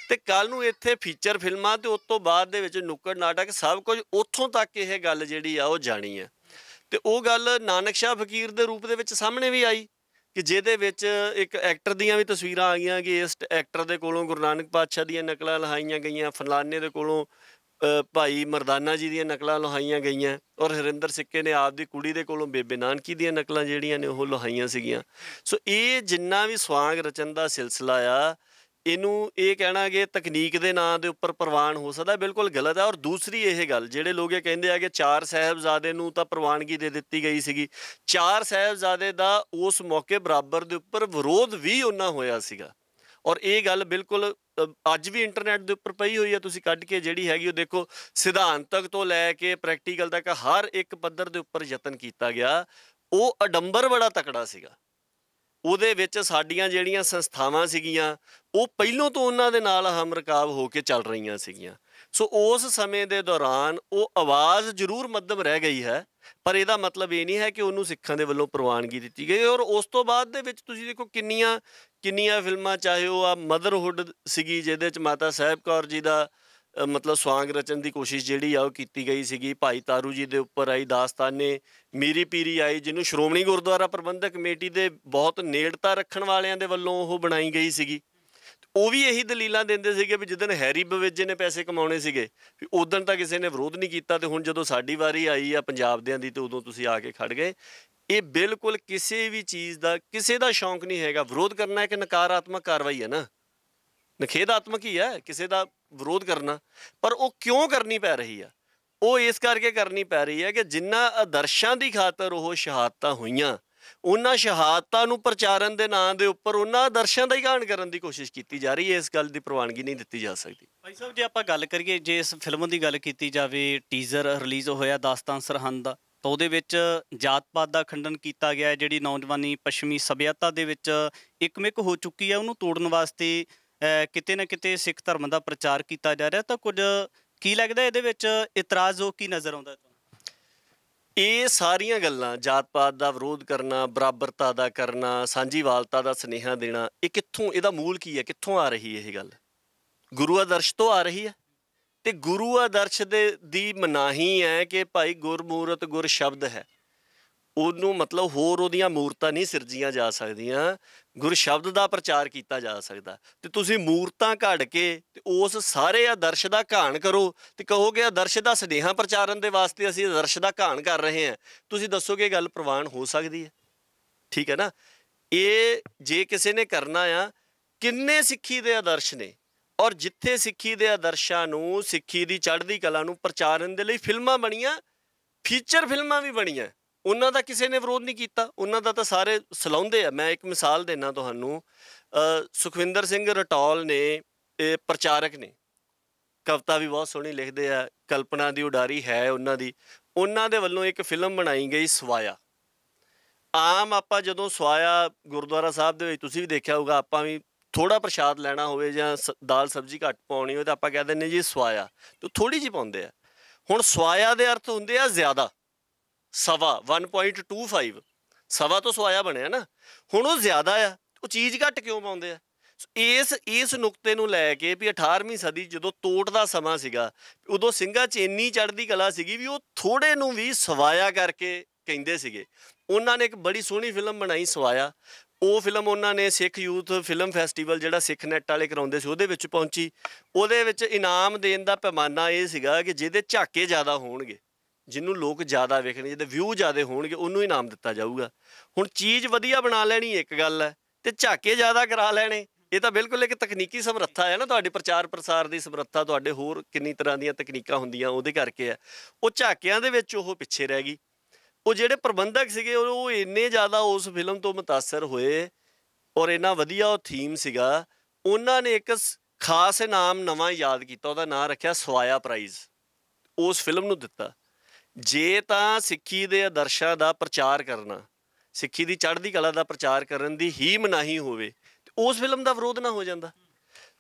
ਤੇ ਕੱਲ ਨੂੰ ਇੱਥੇ ਫੀਚਰ ਫਿਲਮਾਂ ਤੇ ਉਸ ਤੋਂ ਬਾਅਦ ਦੇ ਵਿੱਚ ਨੁੱਕੜ ਨਾਟਕ ਸਭ ਕੁਝ ਉੱਥੋਂ ਤੱਕ ਇਹ ਗੱਲ ਜਿਹੜੀ ਆ ਉਹ ਜਾਣੀ ਹੈ। ਤੇ ਉਹ ਗੱਲ ਨਾਨਕ ਸ਼ਾਹ ਫਕੀਰ ਦੇ ਰੂਪ ਦੇ ਵਿੱਚ ਸਾਹਮਣੇ ਵੀ ਆਈ ਕਿ ਜਿਹਦੇ ਵਿੱਚ ਇੱਕ ਐਕਟਰ ਦੀਆਂ ਵੀ ਤਸਵੀਰਾਂ ਆ ਗਈਆਂ ਕਿ ਇਸ ਐਕਟਰ ਦੇ ਕੋਲੋਂ ਗੁਰੂ ਨਾਨਕ ਪਾਤਸ਼ਾਹ ਦੀਆਂ ਨਕਲਾਂ ਲਹਾਈਆਂ ਗਈਆਂ, ਫਲਾਨੇ ਦੇ ਕੋਲੋਂ ਭਾਈ ਮਰਦਾਨਾ ਜੀ ਦੀਆਂ ਨਕਲਾਂ ਲਹਾਈਆਂ ਗਈਆਂ, ਔਰ ਹਰਿੰਦਰ ਸਿੱਕੇ ਨੇ ਆਪਦੀ ਕੁੜੀ ਦੇ ਕੋਲੋਂ ਬੇਬੇ ਨਾਨਕੀ ਦੀਆਂ ਨਕਲਾਂ ਜਿਹੜੀਆਂ ਨੇ ਉਹ ਲਹਾਈਆਂ ਸੀਗੀਆਂ। ਸੋ ਇਹ ਜਿੰਨਾ ਵੀ ਸਵਾਂਗ ਰਚਨ ਦਾ ਸਿਲਸਿਲਾ ਆ, ਇਹਨੂੰ ਇਹ ਕਹਿਣਾ ਕਿ ਤਕਨੀਕ ਦੇ ਨਾਂ ਦੇ ਉੱਪਰ ਪ੍ਰਵਾਨ ਹੋ ਸਕਦਾ, ਬਿਲਕੁਲ ਗਲਤ ਹੈ। ਔਰ ਦੂਸਰੀ ਇਹ ਗੱਲ, ਜਿਹੜੇ ਲੋਕ ਇਹ ਕਹਿੰਦੇ ਆ ਕਿ ਚਾਰ ਸਾਹਿਬਜ਼ਾਦੇ ਨੂੰ ਤਾਂ ਪ੍ਰਵਾਨਗੀ ਦੇ ਦਿੱਤੀ ਗਈ ਸੀਗੀ, ਚਾਰ ਸਾਹਿਬਜ਼ਾਦੇ ਦਾ ਉਸ ਮੌਕੇ ਬਰਾਬਰ ਦੇ ਉੱਪਰ ਵਿਰੋਧ ਵੀ ਉਹਨਾਂ ਹੋਇਆ ਸੀਗਾ, ਔਰ ਇਹ ਗੱਲ ਬਿਲਕੁਲ ਅੱਜ ਵੀ ਇੰਟਰਨੈਟ ਦੇ ਉੱਪਰ ਪਈ ਹੋਈ ਆ, ਤੁਸੀਂ ਕੱਢ ਕੇ ਜਿਹੜੀ ਹੈਗੀ ਉਹ ਦੇਖੋ। ਸਿਧਾਂਤਕ ਤੋਂ ਲੈ ਕੇ ਪ੍ਰੈਕਟੀਕਲ ਤੱਕ ਹਰ ਇੱਕ ਪੱਧਰ ਦੇ ਉੱਪਰ ਯਤਨ ਕੀਤਾ ਗਿਆ। ਉਹ ਅਡੰਬਰ ਬੜਾ ਤਕੜਾ ਸੀਗਾ। ਉਹਦੇ ਵਿੱਚ ਸਾਡੀਆਂ ਜਿਹੜੀਆਂ ਸੰਸਥਾਵਾਂ ਸੀਗੀਆਂ ਉਹ ਪਹਿਲੋਂ ਤੋਂ ਉਹਨਾਂ ਦੇ ਨਾਲ ਹਮਰਕਾਬ ਹੋ ਕੇ ਚੱਲ ਰਹੀਆਂ ਸੀਗੀਆਂ। ਸੋ ਉਸ ਸਮੇਂ ਦੇ ਦੌਰਾਨ ਉਹ ਆਵਾਜ਼ ਜ਼ਰੂਰ ਮੱਧਮ ਰਹਿ ਗਈ ਹੈ, ਪਰ ਇਹਦਾ ਮਤਲਬ ਇਹ ਨਹੀਂ ਹੈ ਕਿ ਉਹਨੂੰ ਸਿੱਖਾਂ ਦੇ ਵੱਲੋਂ ਪ੍ਰਵਾਨਗੀ ਦਿੱਤੀ ਗਈ। ਔਰ ਉਸ ਤੋਂ ਬਾਅਦ ਦੇ ਵਿੱਚ ਤੁਸੀਂ ਦੇਖੋ ਕਿੰਨੀਆਂ ਫਿਲਮਾਂ, ਚਾਹੇ ਉਹ ਆ ਮਦਰਹੁੱਡ ਸੀਗੀ ਜਿਹਦੇ 'ਚ ਮਾਤਾ ਸਾਹਿਬ ਕੌਰ ਜੀ ਦਾ ਮਤਲਬ ਸਵਾਂਗ ਰਚਨ ਦੀ ਕੋਸ਼ਿਸ਼ ਜਿਹੜੀ ਆ ਉਹ ਕੀਤੀ ਗਈ ਸੀਗੀ। ਭਾਈ ਤਾਰੂ ਜੀ ਦੇ ਉੱਪਰ ਆਈ ਦਾਸਤਾਨੇ ਮੀਰੀ ਪੀਰੀ ਆਈ, ਜਿਹਨੂੰ ਸ਼੍ਰੋਮਣੀ ਗੁਰਦੁਆਰਾ ਪ੍ਰਬੰਧਕ ਕਮੇਟੀ ਦੇ ਬਹੁਤ ਨੇੜਤਾ ਰੱਖਣ ਵਾਲਿਆਂ ਦੇ ਵੱਲੋਂ ਉਹ ਬਣਾਈ ਗਈ ਸੀਗੀ। ਉਹ ਵੀ ਇਹੀ ਦਲੀਲਾਂ ਦਿੰਦੇ ਸੀਗੇ ਵੀ ਜਿੱਦਣ ਹੈਰੀ ਬਵੇਜੇ ਨੇ ਪੈਸੇ ਕਮਾਉਣੇ ਸੀਗੇ ਵੀ ਉਦੋਂ ਤਾਂ ਕਿਸੇ ਨੇ ਵਿਰੋਧ ਨਹੀਂ ਕੀਤਾ, ਤੇ ਹੁਣ ਜਦੋਂ ਸਾਡੀ ਵਾਰੀ ਆਈ ਆ ਪੰਜਾਬ ਦਿਆਂ ਦੀ ਤੇ ਉਦੋਂ ਤੁਸੀਂ ਆ ਕੇ ਖੜ ਗਏ। ਇਹ ਬਿਲਕੁਲ ਕਿਸੇ ਵੀ ਚੀਜ਼ ਦਾ ਕਿਸੇ ਦਾ ਸ਼ੌਂਕ ਨਹੀਂ ਹੈਗਾ। ਵਿਰੋਧ ਕਰਨਾ ਇੱਕ ਨਕਾਰਾਤਮਕ ਕਾਰਵਾਈ ਹੈ ਨਾ, ਨਿਖੇਧਾਤਮਕ ਹੀ ਹੈ ਕਿਸੇ ਦਾ ਵਿਰੋਧ ਕਰਨਾ। ਪਰ ਉਹ ਕਿਉਂ ਕਰਨੀ ਪੈ ਰਹੀ ਆ? ਉਹ ਇਸ ਕਰਕੇ ਕਰਨੀ ਪੈ ਰਹੀ ਹੈ ਕਿ ਜਿਨ੍ਹਾਂ ਆਦਰਸ਼ਾਂ ਦੀ ਖਾਤਰ ਉਹ ਸ਼ਹਾਦਤਾਂ ਹੋਈਆਂ, ਉਹਨਾਂ ਸ਼ਹਾਦਤਾਂ ਨੂੰ ਪ੍ਰਚਾਰਨ ਦੇ ਨਾਂ ਦੇ ਉੱਪਰ ਉਹਨਾਂ ਆਦਰਸ਼ਾਂ ਦਾ ਹੀ ਘਾਣ ਕਰਨ ਦੀ ਕੋਸ਼ਿਸ਼ ਕੀਤੀ ਜਾ ਰਹੀ ਹੈ। ਇਸ ਗੱਲ ਦੀ ਪ੍ਰਵਾਨਗੀ ਨਹੀਂ ਦਿੱਤੀ ਜਾ ਸਕਦੀ। ਭਾਈ ਸਾਹਿਬ, ਜੇ ਆਪਾਂ ਗੱਲ ਕਰੀਏ, ਜੇ ਇਸ ਫਿਲਮ ਦੀ ਗੱਲ ਕੀਤੀ ਜਾਵੇ, ਟੀਜ਼ਰ ਰਿਲੀਜ਼ ਹੋਇਆ ਦਾਸਤਾਨ ਸਰਹੰਦ ਦਾ, ਤਾਂ ਉਹਦੇ ਵਿੱਚ ਜਾਤ ਪਾਤ ਦਾ ਖੰਡਨ ਕੀਤਾ ਗਿਆ ਹੈ। ਜਿਹੜੀ ਨੌਜਵਾਨੀ ਪੱਛਮੀ ਸੱਭਿਅਤਾ ਦੇ ਵਿੱਚ ਇੱਕਮਿਕ ਹੋ ਚੁੱਕੀ ਹੈ, ਉਹਨੂੰ ਤੋੜਨ ਵਾਸਤੇ ਕਿਤੇ ਨਾ ਕਿਤੇ ਸਿੱਖ ਧਰਮ ਦਾ ਪ੍ਰਚਾਰ ਕੀਤਾ ਜਾ ਰਿਹਾ। ਤਾਂ ਕੁਝ ਕੀ ਲੱਗਦਾ ਇਹਦੇ ਵਿੱਚ ਇਤਰਾਜ਼ ਹੋ ਕੀ ਨਜ਼ਰ ਆਉਂਦਾ ਤੁਹਾਨੂੰ? ਇਹ ਸਾਰੀਆਂ ਗੱਲਾਂ, ਜਾਤ ਪਾਤ ਦਾ ਵਿਰੋਧ ਕਰਨਾ, ਬਰਾਬਰਤਾ ਦਾ ਕਰਨਾ, ਸਾਂਝੀਵਾਲਤਾ ਦਾ ਸੁਨੇਹਾ ਦੇਣਾ, ਇਹ ਕਿੱਥੋਂ, ਇਹਦਾ ਮੂਲ ਕੀ ਹੈ? ਕਿੱਥੋਂ ਆ ਰਹੀ ਇਹ ਗੱਲ? ਗੁਰੂ ਆਦਰਸ਼ ਤੋਂ ਆ ਰਹੀ ਹੈ। ਤੇ ਗੁਰੂ ਆਦਰਸ਼ ਦੀ ਮਨਾਹੀ ਹੈ ਕਿ ਭਾਈ ਗੁਰਮੂਰਤ ਗੁਰ ਸ਼ਬਦ ਹੈ, ਉਹਨੂੰ ਮਤਲਬ ਹੋਰ ਉਹਦੀਆਂ ਮੂਰਤਾਂ ਨਹੀਂ ਸਿਰਜੀਆਂ ਜਾ ਸਕਦੀਆਂ, ਗੁਰ ਸ਼ਬਦ ਦਾ ਪ੍ਰਚਾਰ ਕੀਤਾ ਜਾ ਸਕਦਾ। ਤੇ ਤੁਸੀਂ ਮੂਰਤਾਂ ਘੜ ਕੇ ਤੇ ਉਸ ਸਾਰੇ ਆਦਰਸ਼ ਦਾ ਘਾਣ ਕਰੋ ਤੇ ਕਹੋਗੇ ਆਦਰਸ਼ ਦਾ ਸੁਨੇਹਾ ਪ੍ਰਚਾਰਨ ਦੇ ਵਾਸਤੇ ਅਸੀਂ ਆਦਰਸ਼ ਦਾ ਘਾਣ ਕਰ ਰਹੇ ਹਾਂ। ਤੁਸੀਂ ਦੱਸੋਗੇ ਗੱਲ ਪ੍ਰਵਾਨ ਹੋ ਸਕਦੀ ਹੈ? ਠੀਕ ਹੈ ਨਾ। ਇਹ ਜੇ ਕਿਸੇ ਨੇ ਕਰਨਾ ਆ, ਕਿੰਨੇ ਸਿੱਖੀ ਦੇ ਆਦਰਸ਼ ਨੇ, ਔਰ ਜਿੱਥੇ ਸਿੱਖੀ ਦੇ ਆਦਰਸ਼ਾਂ ਨੂੰ, ਸਿੱਖੀ ਦੀ ਚੜ੍ਹਦੀ ਕਲਾ ਨੂੰ ਪ੍ਰਚਾਰਨ ਦੇ ਲਈ ਫਿਲਮਾਂ ਬਣੀਆਂ, ਫੀਚਰ ਫਿਲਮਾਂ ਵੀ ਬਣੀਆਂ, ਉਹਨਾਂ ਦਾ ਕਿਸੇ ਨੇ ਵਿਰੋਧ ਨਹੀਂ ਕੀਤਾ। ਉਹਨਾਂ ਦਾ ਤਾਂ ਸਾਰੇ ਸਲਾਹੁੰਦੇ ਆ। ਮੈਂ ਇੱਕ ਮਿਸਾਲ ਦਿੰਦਾ ਤੁਹਾਨੂੰ। ਸੁਖਵਿੰਦਰ ਸਿੰਘ ਰਟੌਲ ਨੇ, ਇਹ ਪ੍ਰਚਾਰਕ ਨੇ, ਕਵਿਤਾ ਵੀ ਬਹੁਤ ਸੋਹਣੀ ਲਿਖਦੇ ਆ, ਕਲਪਨਾ ਦੀ ਉਡਾਰੀ ਹੈ ਉਹਨਾਂ ਦੀ। ਉਹਨਾਂ ਦੇ ਵੱਲੋਂ ਇੱਕ ਫਿਲਮ ਬਣਾਈ ਗਈ ਸਵਾਇਆ। ਆਮ ਆਪਾਂ ਜਦੋਂ ਸਵਾਇਆ ਗੁਰਦੁਆਰਾ ਸਾਹਿਬ ਦੇ ਵਿੱਚ, ਤੁਸੀਂ ਵੀ ਦੇਖਿਆ ਹੋਊਗਾ, ਆਪਾਂ ਵੀ ਥੋੜ੍ਹਾ ਪ੍ਰਸ਼ਾਦ ਲੈਣਾ ਹੋਵੇ ਜਾਂ ਦਾਲ ਸਬਜ਼ੀ ਘੱਟ ਪਾਉਣੀ ਹੋਵੇ ਤਾਂ ਆਪਾਂ ਕਹਿ ਦਿੰਦੇ ਜੀ ਸਵਾਇਆ, ਤੇ ਥੋੜ੍ਹੀ ਜਿਹੀ ਪਾਉਂਦੇ ਆ। ਹੁਣ ਸਵਾਇਆ ਦੇ ਅਰਥ ਹੁੰਦੇ ਆ ਜ਼ਿਆਦਾ, ਸਵਾ 1.25, ਸਵਾ ਤੋਂ ਸਵਾਇਆ ਬਣਿਆ ਨਾ। ਹੁਣ ਉਹ ਜ਼ਿਆਦਾ ਆ, ਉਹ ਚੀਜ਼ ਘੱਟ ਕਿਉਂ ਪਾਉਂਦੇ ਆ? ਇਸ ਨੁਕਤੇ ਨੂੰ ਲੈ ਕੇ ਵੀ 18ਵੀਂ ਸਦੀ ਜਦੋਂ ਤੋਟ ਦਾ ਸਮਾਂ ਸੀਗਾ, ਉਦੋਂ ਸਿੰਘਾਂ 'ਚ ਇੰਨੀ ਚੜ੍ਹਦੀ ਕਲਾ ਸੀਗੀ ਵੀ ਉਹ ਥੋੜ੍ਹੇ ਨੂੰ ਵੀ ਸਵਾਇਆ ਕਰਕੇ ਕਹਿੰਦੇ ਸੀਗੇ। ਉਹਨਾਂ ਨੇ ਇੱਕ ਬੜੀ ਸੋਹਣੀ ਫਿਲਮ ਬਣਾਈ ਸਵਾਇਆ। ਉਹ ਫਿਲਮ ਉਹਨਾਂ ਨੇ ਸਿੱਖ ਯੂਥ ਫਿਲਮ ਫੈਸਟੀਵਲ ਜਿਹੜਾ ਸਿੱਖ ਨੈੱਟ ਵਾਲੇ ਕਰਾਉਂਦੇ ਸੀ ਉਹਦੇ ਵਿੱਚ ਪਹੁੰਚੀ। ਉਹਦੇ ਵਿੱਚ ਇਨਾਮ ਦੇਣ ਦਾ ਪੈਮਾਨਾ ਇਹ ਸੀਗਾ ਕਿ ਜਿਹਦੇ ਝਾਕੇ ਜ਼ਿਆਦਾ ਹੋਣਗੇ, ਜਿਹਨੂੰ ਲੋਕ ਜ਼ਿਆਦਾ ਵੇਖਣਗੇ, ਜਿਹਦੇ ਵਿਊ ਜ਼ਿਆਦਾ ਹੋਣਗੇ, ਉਹਨੂੰ ਇਨਾਮ ਦਿੱਤਾ ਜਾਊਗਾ। ਹੁਣ ਚੀਜ਼ ਵਧੀਆ ਬਣਾ ਲੈਣੀ ਇੱਕ ਗੱਲ ਹੈ, ਤੇ ਝਾਕੇ ਜ਼ਿਆਦਾ ਕਰਾ ਲੈਣੇ, ਇਹ ਤਾਂ ਬਿਲਕੁਲ ਇੱਕ ਤਕਨੀਕੀ ਸਮਰੱਥਾ ਹੈ ਨਾ, ਤੁਹਾਡੀ ਪ੍ਰਚਾਰ ਪ੍ਰਸਾਰ ਦੀ ਸਮਰੱਥਾ, ਤੁਹਾਡੇ ਹੋਰ ਕਿੰਨੀ ਤਰ੍ਹਾਂ ਦੀਆਂ ਤਕਨੀਕਾਂ ਹੁੰਦੀਆਂ, ਉਹਦੇ ਕਰਕੇ ਆ। ਉਹ ਝਾਕਿਆਂ ਦੇ ਵਿੱਚ ਉਹ ਪਿੱਛੇ ਰਹਿ ਗਈ। ਉਹ ਜਿਹੜੇ ਪ੍ਰਬੰਧਕ ਸੀਗੇ ਉਹ ਇੰਨੇ ਜ਼ਿਆਦਾ ਉਸ ਫਿਲਮ ਤੋਂ ਮੁਤਾਸਰ ਹੋਏ, ਔਰ ਇੰਨਾ ਵਧੀਆ ਉਹ ਥੀਮ ਸੀਗਾ, ਉਹਨਾਂ ਨੇ ਇੱਕ ਖਾਸ ਇਨਾਮ ਨਵਾਂ ਯਾਦ ਕੀਤਾ, ਉਹਦਾ ਨਾਂ ਰੱਖਿਆ ਸਵਾਇਆ ਪ੍ਰਾਈਜ਼, ਉਸ ਫਿਲਮ ਨੂੰ ਦਿੱਤਾ। ਜੇ ਤਾਂ ਸਿੱਖੀ ਦੇ ਆਦਰਸ਼ਾਂ ਦਾ ਪ੍ਰਚਾਰ ਕਰਨਾ, ਸਿੱਖੀ ਦੀ ਚੜ੍ਹਦੀ ਕਲਾ ਦਾ ਪ੍ਰਚਾਰ ਕਰਨ ਦੀ ਹੀ ਮਨਾਹੀ ਹੋਵੇ, ਤੇ ਉਸ ਫਿਲਮ ਦਾ ਵਿਰੋਧ ਨਾ ਹੋ ਜਾਂਦਾ।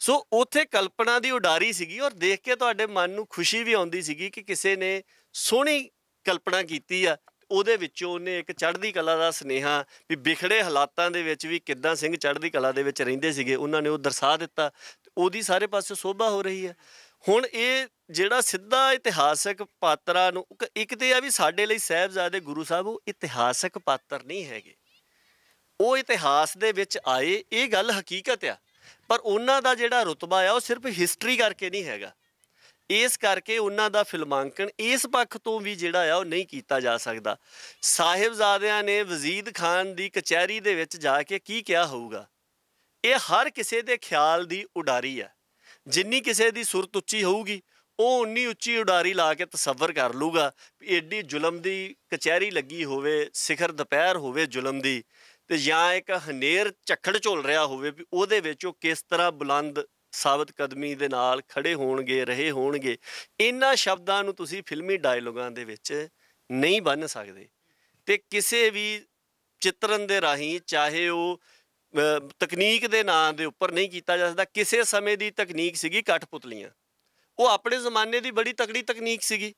ਸੋ ਉੱਥੇ ਕਲਪਨਾ ਦੀ ਉਡਾਰੀ ਸੀਗੀ, ਔਰ ਦੇਖ ਕੇ ਤੁਹਾਡੇ ਮਨ ਨੂੰ ਖੁਸ਼ੀ ਵੀ ਆਉਂਦੀ ਸੀਗੀ ਕਿ ਕਿਸੇ ਨੇ ਸੋਹਣੀ ਕਲਪਨਾ ਕੀਤੀ ਆ। ਉਹਦੇ ਵਿੱਚੋਂ ਉਹਨੇ ਇੱਕ ਚੜ੍ਹਦੀ ਕਲਾ ਦਾ ਸੁਨੇਹਾ ਵੀ ਵਿਖੜੇ ਹਾਲਾਤਾਂ ਦੇ ਵਿੱਚ ਵੀ ਕਿੱਦਾਂ ਸਿੰਘ ਚੜ੍ਹਦੀ ਕਲਾ ਦੇ ਵਿੱਚ ਰਹਿੰਦੇ ਸੀਗੇ, ਉਹਨਾਂ ਨੇ ਉਹ ਦਰਸਾ ਦਿੱਤਾ। ਉਹਦੀ ਸਾਰੇ ਪਾਸੇ ਸ਼ੋਭਾ ਹੋ ਰਹੀ ਹੈ। ਹੁਣ ਇਹ ਜਿਹੜਾ ਸਿੱਧਾ ਇਤਿਹਾਸਕ ਪਾਤਰਾਂ ਨੂੰ, ਇੱਕ ਤੇ ਆ ਵੀ ਸਾਡੇ ਲਈ ਸਾਹਿਬਜ਼ਾਦੇ ਗੁਰੂ ਸਾਹਿਬ ਉਹ ਇਤਿਹਾਸਕ ਪਾਤਰ ਨਹੀਂ ਹੈਗੇ, ਉਹ ਇਤਿਹਾਸ ਦੇ ਵਿੱਚ ਆਏ, ਇਹ ਗੱਲ ਹਕੀਕਤ ਆ, ਪਰ ਉਹਨਾਂ ਦਾ ਜਿਹੜਾ ਰੁਤਬਾ ਆ ਉਹ ਸਿਰਫ ਹਿਸਟਰੀ ਕਰਕੇ ਨਹੀਂ ਹੈਗਾ। ਇਸ ਕਰਕੇ ਉਹਨਾਂ ਦਾ ਫਿਲਮਾਂਕਣ ਇਸ ਪੱਖ ਤੋਂ ਵੀ ਜਿਹੜਾ ਆ ਉਹ ਨਹੀਂ ਕੀਤਾ ਜਾ ਸਕਦਾ। ਸਾਹਿਬਜ਼ਾਦਿਆਂ ਨੇ ਵਜ਼ੀਦ ਖਾਨ ਦੀ ਕਚਹਿਰੀ ਦੇ ਵਿੱਚ ਜਾ ਕੇ ਕੀ ਕਿਹਾ ਹੋਊਗਾ, ਇਹ ਹਰ ਕਿਸੇ ਦੇ ਖਿਆਲ ਦੀ ਉਡਾਰੀ ਹੈ। ਜਿੰਨੀ ਕਿਸੇ ਦੀ ਸੁਰਤ ਉੱਚੀ ਹੋਊਗੀ, ਉਹ ਉਨੀ ਉੱਚੀ ਉਡਾਰੀ ਲਾ ਕੇ ਤਸੱਵਰ ਕਰ ਲੂਗਾ ਵੀ ਐਡੀ ਜ਼ੁਲਮ ਦੀ ਕਚਹਿਰੀ ਲੱਗੀ ਹੋਵੇ, ਸਿਖਰ ਦੁਪਹਿਰ ਹੋਵੇ ਜ਼ੁਲਮ ਦੀ, ਤੇ ਜਾਂ ਇੱਕ ਹਨੇਰ ਝੱਖੜ ਝੁੱਲ ਰਿਹਾ ਹੋਵੇ ਵੀ ਉਹਦੇ ਵਿੱਚ ਉਹ ਕਿਸ ਤਰ੍ਹਾਂ ਬੁਲੰਦ ਸਾਬਤ ਕਦਮੀ ਦੇ ਨਾਲ ਖੜੇ ਹੋਣਗੇ, ਰਹੇ ਹੋਣਗੇ। ਇਹਨਾਂ ਸ਼ਬਦਾਂ ਨੂੰ ਤੁਸੀਂ ਫਿਲਮੀ ਡਾਇਲੋਗਾਂ ਦੇ ਵਿੱਚ ਨਹੀਂ ਬੰਨ੍ਹ ਸਕਦੇ। ਤੇ ਕਿਸੇ ਵੀ ਚਿੱਤਰਨ ਦੇ ਰਾਹੀਂ, ਚਾਹੇ ਉਹ ਤਕਨੀਕ ਦੇ ਨਾਂ ਦੇ ਉੱਪਰ ਨਹੀਂ ਕੀਤਾ ਜਾ ਸਕਦਾ। ਕਿਸੇ ਸਮੇਂ ਦੀ ਤਕਨੀਕ ਸੀਗੀ ਕਠਪੁਤਲੀਆਂ, ਉਹ ਆਪਣੇ ਜ਼ਮਾਨੇ ਦੀ ਬੜੀ ਤਕੜੀ ਤਕਨੀਕ ਸੀਗੀ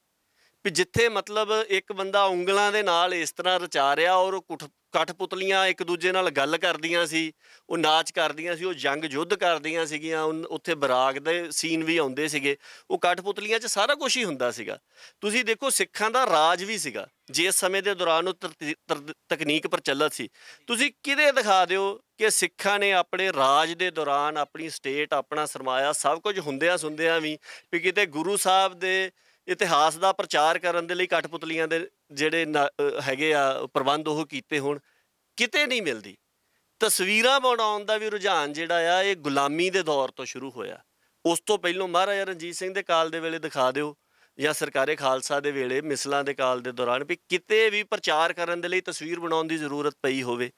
ਵੀ ਜਿੱਥੇ ਮਤਲਬ ਇੱਕ ਬੰਦਾ ਉਂਗਲਾਂ ਦੇ ਨਾਲ ਇਸ ਤਰ੍ਹਾਂ ਰਚਾ ਰਿਹਾ ਔਰ ਉਹ ਕਠਪੁਤਲੀਆਂ ਇੱਕ ਦੂਜੇ ਨਾਲ ਗੱਲ ਕਰਦੀਆਂ ਸੀ, ਉਹ ਨਾਚ ਕਰਦੀਆਂ ਸੀ, ਉਹ ਜੰਗ ਯੁੱਧ ਕਰਦੀਆਂ ਸੀਗੀਆਂ, ਉੱਥੇ ਬਰਾਕ ਦੇ ਸੀਨ ਵੀ ਆਉਂਦੇ ਸੀਗੇ। ਉਹ ਕਠਪੁਤਲੀਆਂ 'ਚ ਸਾਰਾ ਕੁਛ ਹੀ ਹੁੰਦਾ ਸੀਗਾ। ਤੁਸੀਂ ਦੇਖੋ ਸਿੱਖਾਂ ਦਾ ਰਾਜ ਵੀ ਸੀਗਾ ਜਿਸ ਸਮੇਂ ਦੇ ਦੌਰਾਨ ਉਹ ਤਕਨੀਕ ਪ੍ਰਚਲਿਤ ਸੀ। ਤੁਸੀਂ ਕਿਤੇ ਦਿਖਾ ਦਿਓ ਕਿ ਸਿੱਖਾਂ ਨੇ ਆਪਣੇ ਰਾਜ ਦੇ ਦੌਰਾਨ ਆਪਣੀ ਸਟੇਟ, ਆਪਣਾ ਸਰਮਾਇਆ ਸਭ ਕੁਝ ਹੁੰਦਿਆਂ ਸੁਣਦਿਆਂ ਵੀ ਕਿਤੇ ਗੁਰੂ ਸਾਹਿਬ ਦੇ ਇਤਿਹਾਸ ਦਾ ਪ੍ਰਚਾਰ ਕਰਨ ਦੇ ਲਈ ਕਠਪੁਤਲੀਆਂ ਦੇ ਜਿਹੜੇ ਹੈਗੇ ਆ ਪ੍ਰਬੰਧ ਉਹ ਕੀਤੇ ਹੋਣ, ਕਿਤੇ ਨਹੀਂ ਮਿਲਦੀ। ਤਸਵੀਰਾਂ ਬਣਾਉਣ ਦਾ ਵੀ ਰੁਝਾਨ ਜਿਹੜਾ ਆ ਇਹ ਗੁਲਾਮੀ ਦੇ ਦੌਰ ਤੋਂ ਸ਼ੁਰੂ ਹੋਇਆ। ਉਸ ਤੋਂ ਪਹਿਲੋਂ ਮਹਾਰਾਜਾ ਰਣਜੀਤ ਸਿੰਘ ਦੇ ਕਾਲ ਦੇ ਵੇਲੇ ਦਿਖਾ ਦਿਓ ਜਾਂ ਸਰਕਾਰੇ ਖਾਲਸਾ ਦੇ ਵੇਲੇ ਮਿਸਲਾਂ ਦੇ ਕਾਲ ਦੇ ਦੌਰਾਨ ਵੀ ਕਿਤੇ ਵੀ ਪ੍ਰਚਾਰ ਕਰਨ ਦੇ ਲਈ ਤਸਵੀਰ ਬਣਾਉਣ ਦੀ ਜ਼ਰੂਰਤ ਪਈ ਹੋਵੇ।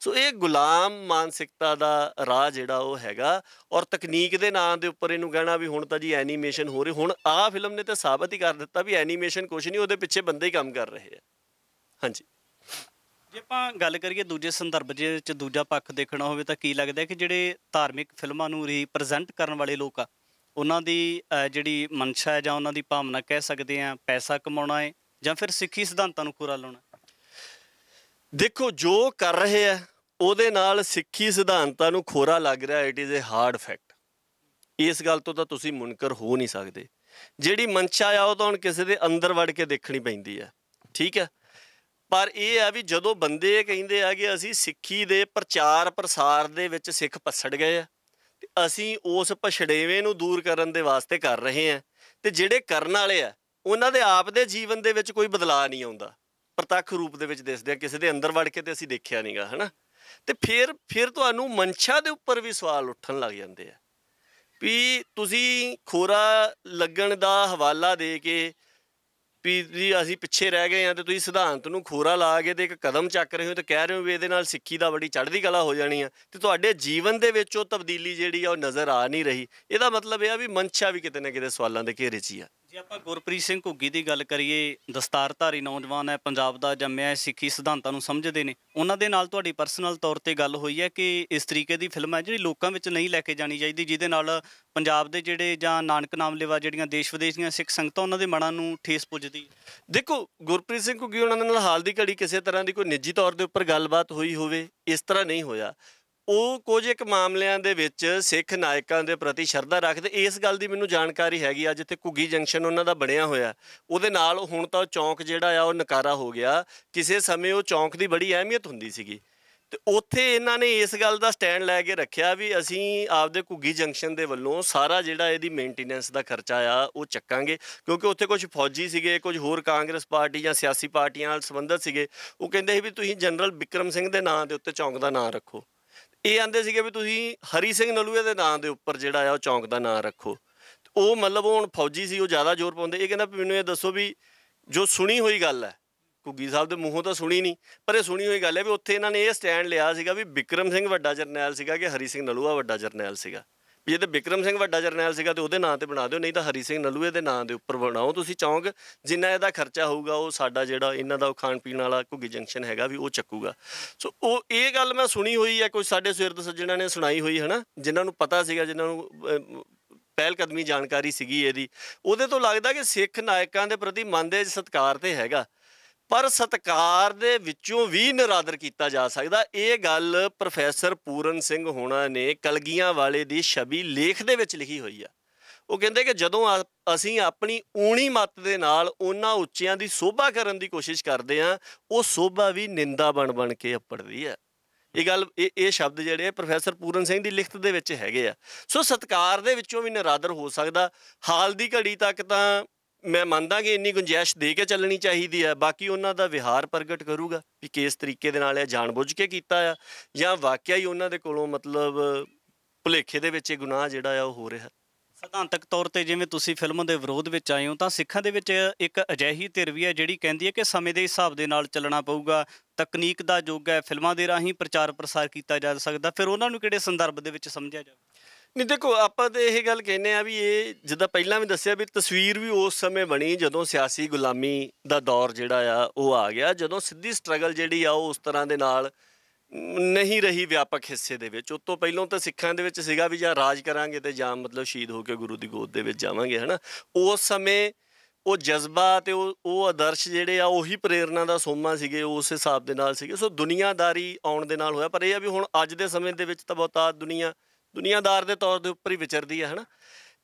ਸੋ ਇਹ ਗੁਲਾਮ ਮਾਨਸਿਕਤਾ ਦਾ ਰਾਹ ਜਿਹੜਾ ਉਹ ਹੈਗਾ। ਔਰ ਤਕਨੀਕ ਦੇ ਨਾਂ ਦੇ ਉੱਪਰ ਇਹਨੂੰ ਕਹਿਣਾ ਵੀ ਹੁਣ ਤਾਂ ਜੀ ਐਨੀਮੇਸ਼ਨ ਹੋ ਰਹੀ। ਹੁਣ ਆਹ ਫਿਲਮ ਨੇ ਤਾਂ ਸਾਬਤ ਹੀ ਕਰ ਦਿੱਤਾ ਵੀ ਐਨੀਮੇਸ਼ਨ ਕੁਛ ਨਹੀਂ, ਉਹਦੇ ਪਿੱਛੇ ਬੰਦੇ ਹੀ ਕੰਮ ਕਰ ਰਹੇ ਆ। ਹਾਂਜੀ, ਜੇ ਆਪਾਂ ਗੱਲ ਕਰੀਏ ਦੂਜੇ ਸੰਦਰਭ ਜੇ 'ਚ ਦੂਜਾ ਪੱਖ ਦੇਖਣਾ ਹੋਵੇ ਤਾਂ ਕੀ ਲੱਗਦਾ ਕਿ ਜਿਹੜੇ ਧਾਰਮਿਕ ਫਿਲਮਾਂ ਨੂੰ ਰੀਪ੍ਰਜੈਂਟ ਕਰਨ ਵਾਲੇ ਲੋਕ ਆ, ਉਹਨਾਂ ਦੀ ਜਿਹੜੀ ਮਨਸ਼ਾ ਹੈ ਜਾਂ ਉਹਨਾਂ ਦੀ ਭਾਵਨਾ ਕਹਿ ਸਕਦੇ ਹਾਂ ਪੈਸਾ ਕਮਾਉਣਾ ਹੈ ਜਾਂ ਫਿਰ ਸਿੱਖੀ ਸਿਧਾਂਤਾਂ ਨੂੰ ਖੁਰਾ ਲਾਉਣਾ? ਦੇਖੋ ਜੋ ਕਰ ਰਹੇ ਆ ਉਹਦੇ ਨਾਲ ਸਿੱਖੀ ਸਿਧਾਂਤਾਂ ਨੂੰ ਖੋਰਾ ਲੱਗ ਰਿਹਾ। It is a hard fact. ਇਸ ਗੱਲ ਤੋਂ ਤਾਂ ਤੁਸੀਂ ਮੁਨਕਰ ਹੋ ਨਹੀਂ ਸਕਦੇ। ਜਿਹੜੀ ਮਨਸ਼ਾ ਆ ਉਹ ਤਾਂ ਹੁਣ ਕਿਸੇ ਦੇ ਅੰਦਰ ਵੜ ਕੇ ਦੇਖਣੀ ਪੈਂਦੀ ਆ, ਠੀਕ ਹੈ। ਪਰ ਇਹ ਆ ਵੀ ਜਦੋਂ ਬੰਦੇ ਕਹਿੰਦੇ ਆ ਕਿ ਅਸੀਂ ਸਿੱਖੀ ਦੇ ਪ੍ਰਚਾਰ ਪ੍ਰਸਾਰ ਦੇ ਵਿੱਚ ਸਿੱਖ ਪਛੜ ਗਏ ਆ ਤੇ ਅਸੀਂ ਉਸ ਪਛੜੇਵੇਂ ਨੂੰ ਦੂਰ ਕਰਨ ਦੇ ਵਾਸਤੇ ਕਰ ਰਹੇ ਆ, ਤੇ ਜਿਹੜੇ ਕਰਨ ਵਾਲੇ ਆ ਉਹਨਾਂ ਦੇ ਆਪ ਦੇ ਜੀਵਨ ਦੇ ਵਿੱਚ ਕੋਈ ਬਦਲਾਅ ਨਹੀਂ ਆਉਂਦਾ। ਪ੍ਰਤੱਖ ਰੂਪ ਦੇ ਵਿੱਚ ਦਿਸਦੇ ਆ, ਕਿਸੇ ਦੇ ਅੰਦਰ ਵੜ ਕੇ ਤੇ ਅਸੀਂ ਦੇਖਿਆ ਨਹੀਂਗਾ, ਹੈ ਨਾ। ਤੇ ਫਿਰ ਤੁਹਾਨੂੰ ਮਨਸ਼ਾ ਦੇ ਉੱਪਰ ਵੀ ਸਵਾਲ ਉੱਠਣ ਲੱਗ ਜਾਂਦੇ ਆ ਵੀ ਤੁਸੀਂ ਖੋਰਾ ਲੱਗਣ ਦਾ ਹਵਾਲਾ ਦੇ ਕੇ ਵੀ ਜੀ ਅਸੀਂ ਪਿੱਛੇ ਰਹਿ ਗਏ ਹਾਂ ਤੇ ਤੁਸੀਂ ਸਿਧਾਂਤ ਨੂੰ ਖੋਰਾ ਲਾ ਕੇ ਤੇ ਇੱਕ ਕਦਮ ਚੱਕ ਰਹੇ ਹੋ ਤੇ ਕਹਿ ਰਹੇ ਹੋ ਵੀ ਇਹਦੇ ਨਾਲ ਸਿੱਖੀ ਦਾ ਬੜੀ ਚੜ੍ਹਦੀ ਕਲਾ ਹੋ ਜਾਣੀ ਆ, ਤੇ ਤੁਹਾਡੇ ਜੀਵਨ ਦੇ ਵਿੱਚ ਉਹ ਤਬਦੀਲੀ ਜਿਹੜੀ ਆ ਉਹ ਨਜ਼ਰ ਆ ਨਹੀਂ ਰਹੀ। ਇਹਦਾ ਮਤਲਬ ਇਹ ਆ ਵੀ ਮਨਸ਼ਾ ਵੀ ਕਿਤੇ ਨਾ ਕਿਤੇ ਸਵਾਲਾਂ ਦੇ ਘੇਰੇ 'ਚ ਹੀ ਆ। ਜੇ ਆਪਾਂ ਗੁਰਪ੍ਰੀਤ ਸਿੰਘ ਘੁੱਗੀ ਦੀ ਗੱਲ ਕਰੀਏ, ਦਸਤਾਰਧਾਰੀ ਨੌਜਵਾਨ ਹੈ, ਪੰਜਾਬ ਦਾ ਜੰਮਿਆ, ਸਿੱਖੀ ਸਿਧਾਂਤਾਂ ਨੂੰ ਸਮਝਦੇ ਨੇ, ਉਹਨਾਂ ਦੇ ਨਾਲ ਤੁਹਾਡੀ ਪਰਸਨਲ ਤੌਰ 'ਤੇ ਗੱਲ ਹੋਈ ਹੈ ਕਿ ਇਸ ਤਰੀਕੇ ਦੀ ਫਿਲਮ ਹੈ ਜਿਹੜੀ ਲੋਕਾਂ ਵਿੱਚ ਨਹੀਂ ਲੈ ਕੇ ਜਾਣੀ ਚਾਹੀਦੀ, ਜਿਹਦੇ ਨਾਲ ਪੰਜਾਬ ਦੇ ਜਿਹੜੇ ਜਾਂ ਨਾਨਕ ਨਾਮ ਲੇਵਾ ਜਿਹੜੀਆਂ ਦੇਸ਼ ਵਿਦੇਸ਼ ਦੀਆਂ ਸਿੱਖ ਸੰਗਤਾਂ ਉਹਨਾਂ ਦੇ ਮਨਾਂ ਨੂੰ ਠੇਸ ਪੁੱਜਦੀ? ਦੇਖੋ ਗੁਰਪ੍ਰੀਤ ਸਿੰਘ ਘੁੱਗੀ ਉਹਨਾਂ ਦੇ ਨਾਲ ਹਾਲ ਦੀ ਘੜੀ ਕਿਸੇ ਤਰ੍ਹਾਂ ਦੀ ਕੋਈ ਨਿੱਜੀ ਤੌਰ ਦੇ ਉੱਪਰ ਗੱਲਬਾਤ ਹੋਈ ਹੋਵੇ, ਇਸ ਤਰ੍ਹਾਂ ਨਹੀਂ ਹੋਇਆ। ਉਹ ਕੁਝ ਇੱਕ ਮਾਮਲਿਆਂ ਦੇ ਵਿੱਚ ਸਿੱਖ ਨਾਇਕਾਂ ਦੇ ਪ੍ਰਤੀ ਸ਼ਰਧਾ ਰੱਖਦੇ। ਇਸ ਗੱਲ ਦੀ ਮੈਨੂੰ ਜਾਣਕਾਰੀ ਹੈਗੀ ਆ, ਜਿੱਥੇ ਘੁੱਗੀ ਜੰਕਸ਼ਨ ਉਹਨਾਂ ਦਾ ਬਣਿਆ ਹੋਇਆ ਉਹਦੇ ਨਾਲ ਹੁਣ ਤਾਂ ਚੌਂਕ ਜਿਹੜਾ ਆ ਉਹ ਨਕਾਰਾ ਹੋ ਗਿਆ। ਕਿਸੇ ਸਮੇਂ ਉਹ ਚੌਂਕ ਦੀ ਬੜੀ ਅਹਿਮੀਅਤ ਹੁੰਦੀ ਸੀਗੀ ਤੇ ਉੱਥੇ ਇਹਨਾਂ ਨੇ ਇਸ ਗੱਲ ਦਾ ਸਟੈਂਡ ਲੈ ਕੇ ਰੱਖਿਆ ਵੀ ਅਸੀਂ ਆਪਦੇ ਘੁੱਗੀ ਜੰਕਸ਼ਨ ਦੇ ਵੱਲੋਂ ਸਾਰਾ ਜਿਹੜਾ ਇਹਦੀ ਮੇਨਟੇਨੈਂਸ ਦਾ ਖਰਚਾ ਆ ਉਹ ਚੱਕਾਂਗੇ, ਕਿਉਂਕਿ ਉੱਥੇ ਕੁਝ ਫੌਜੀ ਸੀਗੇ, ਕੁਝ ਹੋਰ ਕਾਂਗਰਸ ਪਾਰਟੀ ਜਾਂ ਸਿਆਸੀ ਪਾਰਟੀਆਂ ਨਾਲ ਸੰਬੰਧਿਤ ਸੀਗੇ। ਉਹ ਕਹਿੰਦੇ ਸੀ ਵੀ ਤੁਸੀਂ ਜਨਰਲ ਬਿਕਰਮ ਸਿੰਘ ਦੇ ਨਾਂ ਦੇ ਉੱਤੇ ਚੌਂਕ ਦਾ ਨਾਂ ਰੱਖੋ। ਇਹ ਆਂਦੇ ਸੀਗੇ ਵੀ ਤੁਸੀਂ ਹਰੀ ਸਿੰਘ ਨਲੂਏ ਦੇ ਨਾਂ ਦੇ ਉੱਪਰ ਜਿਹੜਾ ਆ ਉਹ ਚੌਂਕ ਦਾ ਨਾਂ ਰੱਖੋ। ਉਹ ਮਤਲਬ ਉਹ ਹੁਣ ਫੌਜੀ ਸੀ, ਉਹ ਜ਼ਿਆਦਾ ਜ਼ੋਰ ਪਾਉਂਦੇ। ਇਹ ਕਹਿੰਦਾ ਵੀ ਮੈਨੂੰ ਇਹ ਦੱਸੋ ਵੀ ਜੋ ਸੁਣੀ ਹੋਈ ਗੱਲ ਹੈ, ਘੁੱਗੀ ਸਾਹਿਬ ਦੇ ਮੂੰਹੋਂ ਤਾਂ ਸੁਣੀ ਨਹੀਂ ਪਰ ਇਹ ਸੁਣੀ ਹੋਈ ਗੱਲ ਹੈ ਵੀ ਉੱਥੇ ਇਹਨਾਂ ਨੇ ਇਹ ਸਟੈਂਡ ਲਿਆ ਸੀਗਾ ਵੀ ਬਿਕਰਮ ਸਿੰਘ ਵੱਡਾ ਜਰਨੈਲ ਸੀਗਾ ਕਿ ਹਰੀ ਸਿੰਘ ਨਲੂਆ ਵੱਡਾ ਜਰਨੈਲ ਸੀਗਾ। ਵੀ ਜੇ ਤਾਂ ਬਿਕਰਮ ਸਿੰਘ ਵੱਡਾ ਜਰਨੈਲ ਸੀਗਾ ਤੇ ਉਹਦੇ ਨਾਂ ਤੇ ਬਣਾ ਦਿਓ, ਨਹੀਂ ਤਾਂ ਹਰੀ ਸਿੰਘ ਨਲੂਏ ਦੇ ਨਾਂ ਦੇ ਉੱਪਰ ਬਣਾਓ ਤੁਸੀਂ ਚੌਂਕ। ਜਿੰਨਾ ਇਹਦਾ ਖਰਚਾ ਹੋਊਗਾ ਉਹ ਸਾਡਾ ਜਿਹੜਾ ਇਹਨਾਂ ਦਾ ਖਾਣ ਪੀਣ ਵਾਲਾ ਘੁੱਗੀ ਜੰਕਸ਼ਨ ਹੈਗਾ ਵੀ ਉਹ ਚੱਕੂਗਾ। ਸੋ ਉਹ ਇਹ ਗੱਲ ਮੈਂ ਸੁਣੀ ਹੋਈ ਹੈ, ਕੁਝ ਸਾਡੇ ਸੁਹਿਰਦ ਸੱਜਣਾਂ ਨੇ ਸੁਣਾਈ ਹੋਈ ਹੈ ਨਾ, ਜਿਨ੍ਹਾਂ ਨੂੰ ਪਤਾ ਸੀਗਾ, ਜਿਨ੍ਹਾਂ ਨੂੰ ਪਹਿਲ ਕਦਮੀ ਜਾਣਕਾਰੀ ਸੀਗੀ ਇਹਦੀ। ਉਹਦੇ ਤੋਂ ਲੱਗਦਾ ਕਿ ਸਿੱਖ ਨਾਇਕਾਂ ਦੇ ਪ੍ਰਤੀ ਮਨ ਦੇ ਸਤਿਕਾਰ ਤੇ ਹੈਗਾ, ਪਰ ਸਤਿਕਾਰ ਦੇ ਵਿੱਚੋਂ ਵੀ ਨਿਰਾਦਰ ਕੀਤਾ ਜਾ ਸਕਦਾ। ਇਹ ਗੱਲ ਪ੍ਰੋਫੈਸਰ ਪੂਰਨ ਸਿੰਘ ਹੋਣਾ ਨੇ ਕਲਗੀਆਂ ਵਾਲੇ ਦੀ ਛਵੀ ਲੇਖ ਦੇ ਵਿੱਚ ਲਿਖੀ ਹੋਈ ਆ। ਉਹ ਕਹਿੰਦੇ ਕਿ ਜਦੋਂ ਅਸੀਂ ਆਪਣੀ ਊਣੀ ਮੱਤ ਦੇ ਨਾਲ ਉਹਨਾਂ ਉੱਚਿਆਂ ਦੀ ਸੋਭਾ ਕਰਨ ਦੀ ਕੋਸ਼ਿਸ਼ ਕਰਦੇ ਹਾਂ, ਉਹ ਸੋਭਾ ਵੀ ਨਿੰਦਾ ਬਣ ਕੇ ਅੱਪੜਦੀ ਹੈ। ਇਹ ਗੱਲ ਇਹ ਸ਼ਬਦ ਜਿਹੜੇ ਪ੍ਰੋਫੈਸਰ ਪੂਰਨ ਸਿੰਘ ਦੀ ਲਿਖਤ ਦੇ ਵਿੱਚ ਹੈਗੇ ਆ। ਸੋ ਸਤਿਕਾਰ ਦੇ ਵਿੱਚੋਂ ਵੀ ਨਿਰਾਦਰ ਹੋ ਸਕਦਾ। ਹਾਲ ਦੀ ਘੜੀ ਤੱਕ ਤਾਂ ਮੈਂ ਮੰਨਦਾ ਕਿ ਇੰਨੀ ਗੁੰਜਾਇਸ਼ ਦੇ ਕੇ ਚੱਲਣੀ ਚਾਹੀਦੀ ਹੈ। ਬਾਕੀ ਉਹਨਾਂ ਦਾ ਵਿਹਾਰ ਪ੍ਰਗਟ ਕਰੂਗਾ ਵੀ ਕਿਸ ਤਰੀਕੇ ਦੇ ਨਾਲ ਇਹ ਜਾਣਬੁੱਝ ਕੇ ਕੀਤਾ ਆ ਜਾਂ ਵਾਕਿਆ ਹੀ ਉਹਨਾਂ ਦੇ ਕੋਲੋਂ ਮਤਲਬ ਭੁਲੇਖੇ ਦੇ ਵਿੱਚ ਇਹ ਗੁਨਾਹ ਜਿਹੜਾ ਆ ਉਹ ਹੋ ਰਿਹਾ। ਸਿਧਾਂਤਕ ਤੌਰ ਤੇ ਜਿਵੇਂ ਤੁਸੀਂ ਫਿਲਮ ਦੇ ਵਿਰੋਧ ਵਿੱਚ ਆਏ ਹੋ, ਤਾਂ ਸਿੱਖਾਂ ਦੇ ਵਿੱਚ ਇੱਕ ਅਜਿਹੀ ਧਿਰ ਵੀ ਹੈ ਜਿਹੜੀ ਕਹਿੰਦੀ ਹੈ ਕਿ ਸਮੇਂ ਦੇ ਹਿਸਾਬ ਦੇ ਨਾਲ ਚੱਲਣਾ ਪਊਗਾ, ਤਕਨੀਕ ਦਾ ਯੁੱਗ ਹੈ, ਫਿਲਮਾਂ ਦੇ ਰਾਹੀਂ ਪ੍ਰਚਾਰ ਪ੍ਰਸਾਰ ਕੀਤਾ ਜਾ ਸਕਦਾ। ਫਿਰ ਉਹਨਾਂ ਨੂੰ ਕਿਹੜੇ ਸੰਦਰਭ ਦੇ ਵਿੱਚ ਸਮਝਿਆ ਜਾਵੇ? ਨਹੀਂ ਦੇਖੋ, ਆਪਾਂ ਤਾਂ ਇਹ ਗੱਲ ਕਹਿੰਦੇ ਆ ਵੀ ਇਹ ਜਿੱਦਾਂ ਪਹਿਲਾਂ ਵੀ ਦੱਸਿਆ ਵੀ ਤਸਵੀਰ ਵੀ ਉਸ ਸਮੇਂ ਬਣੀ ਜਦੋਂ ਸਿਆਸੀ ਗੁਲਾਮੀ ਦਾ ਦੌਰ ਜਿਹੜਾ ਆ ਉਹ ਆ ਗਿਆ, ਜਦੋਂ ਸਿੱਧੀ ਸਟਰਗਲ ਜਿਹੜੀ ਆ ਉਹ ਉਸ ਤਰ੍ਹਾਂ ਦੇ ਨਾਲ ਨਹੀਂ ਰਹੀ ਵਿਆਪਕ ਹਿੱਸੇ ਦੇ ਵਿੱਚ। ਉਸ ਤੋਂ ਪਹਿਲਾਂ ਤਾਂ ਸਿੱਖਾਂ ਦੇ ਵਿੱਚ ਸੀਗਾ ਵੀ ਜਾਂ ਰਾਜ ਕਰਾਂਗੇ ਤੇ ਜਾਂ ਮਤਲਬ ਸ਼ਹੀਦ ਹੋ ਕੇ ਗੁਰੂ ਦੀ ਗੋਦ ਦੇ ਵਿੱਚ ਜਾਵਾਂਗੇ, ਹੈ ਨਾ। ਉਸ ਸਮੇਂ ਉਹ ਜਜ਼ਬਾ ਤੇ ਉਹ ਆਦਰਸ਼ ਜਿਹੜੇ ਆ ਉਹੀ ਪ੍ਰੇਰਨਾ ਦਾ ਸੋਮਾ ਸੀਗੇ, ਉਸ ਹਿਸਾਬ ਦੇ ਨਾਲ ਸੀਗੇ। ਸੋ ਦੁਨੀਆਦਾਰੀ ਆਉਣ ਦੇ ਨਾਲ ਹੋਇਆ। ਪਰ ਇਹ ਆ ਵੀ ਹੁਣ ਅੱਜ ਦੇ ਸਮੇਂ ਦੇ ਵਿੱਚ ਤਾਂ ਬਹੁਤਾਤ ਦੁਨੀਆਦਾਰ ਦੇ ਤੌਰ ਦੇ ਉੱਪਰ ਹੀ ਵਿਚਰਦੀ ਹੈ, ਹੈ ਨਾ।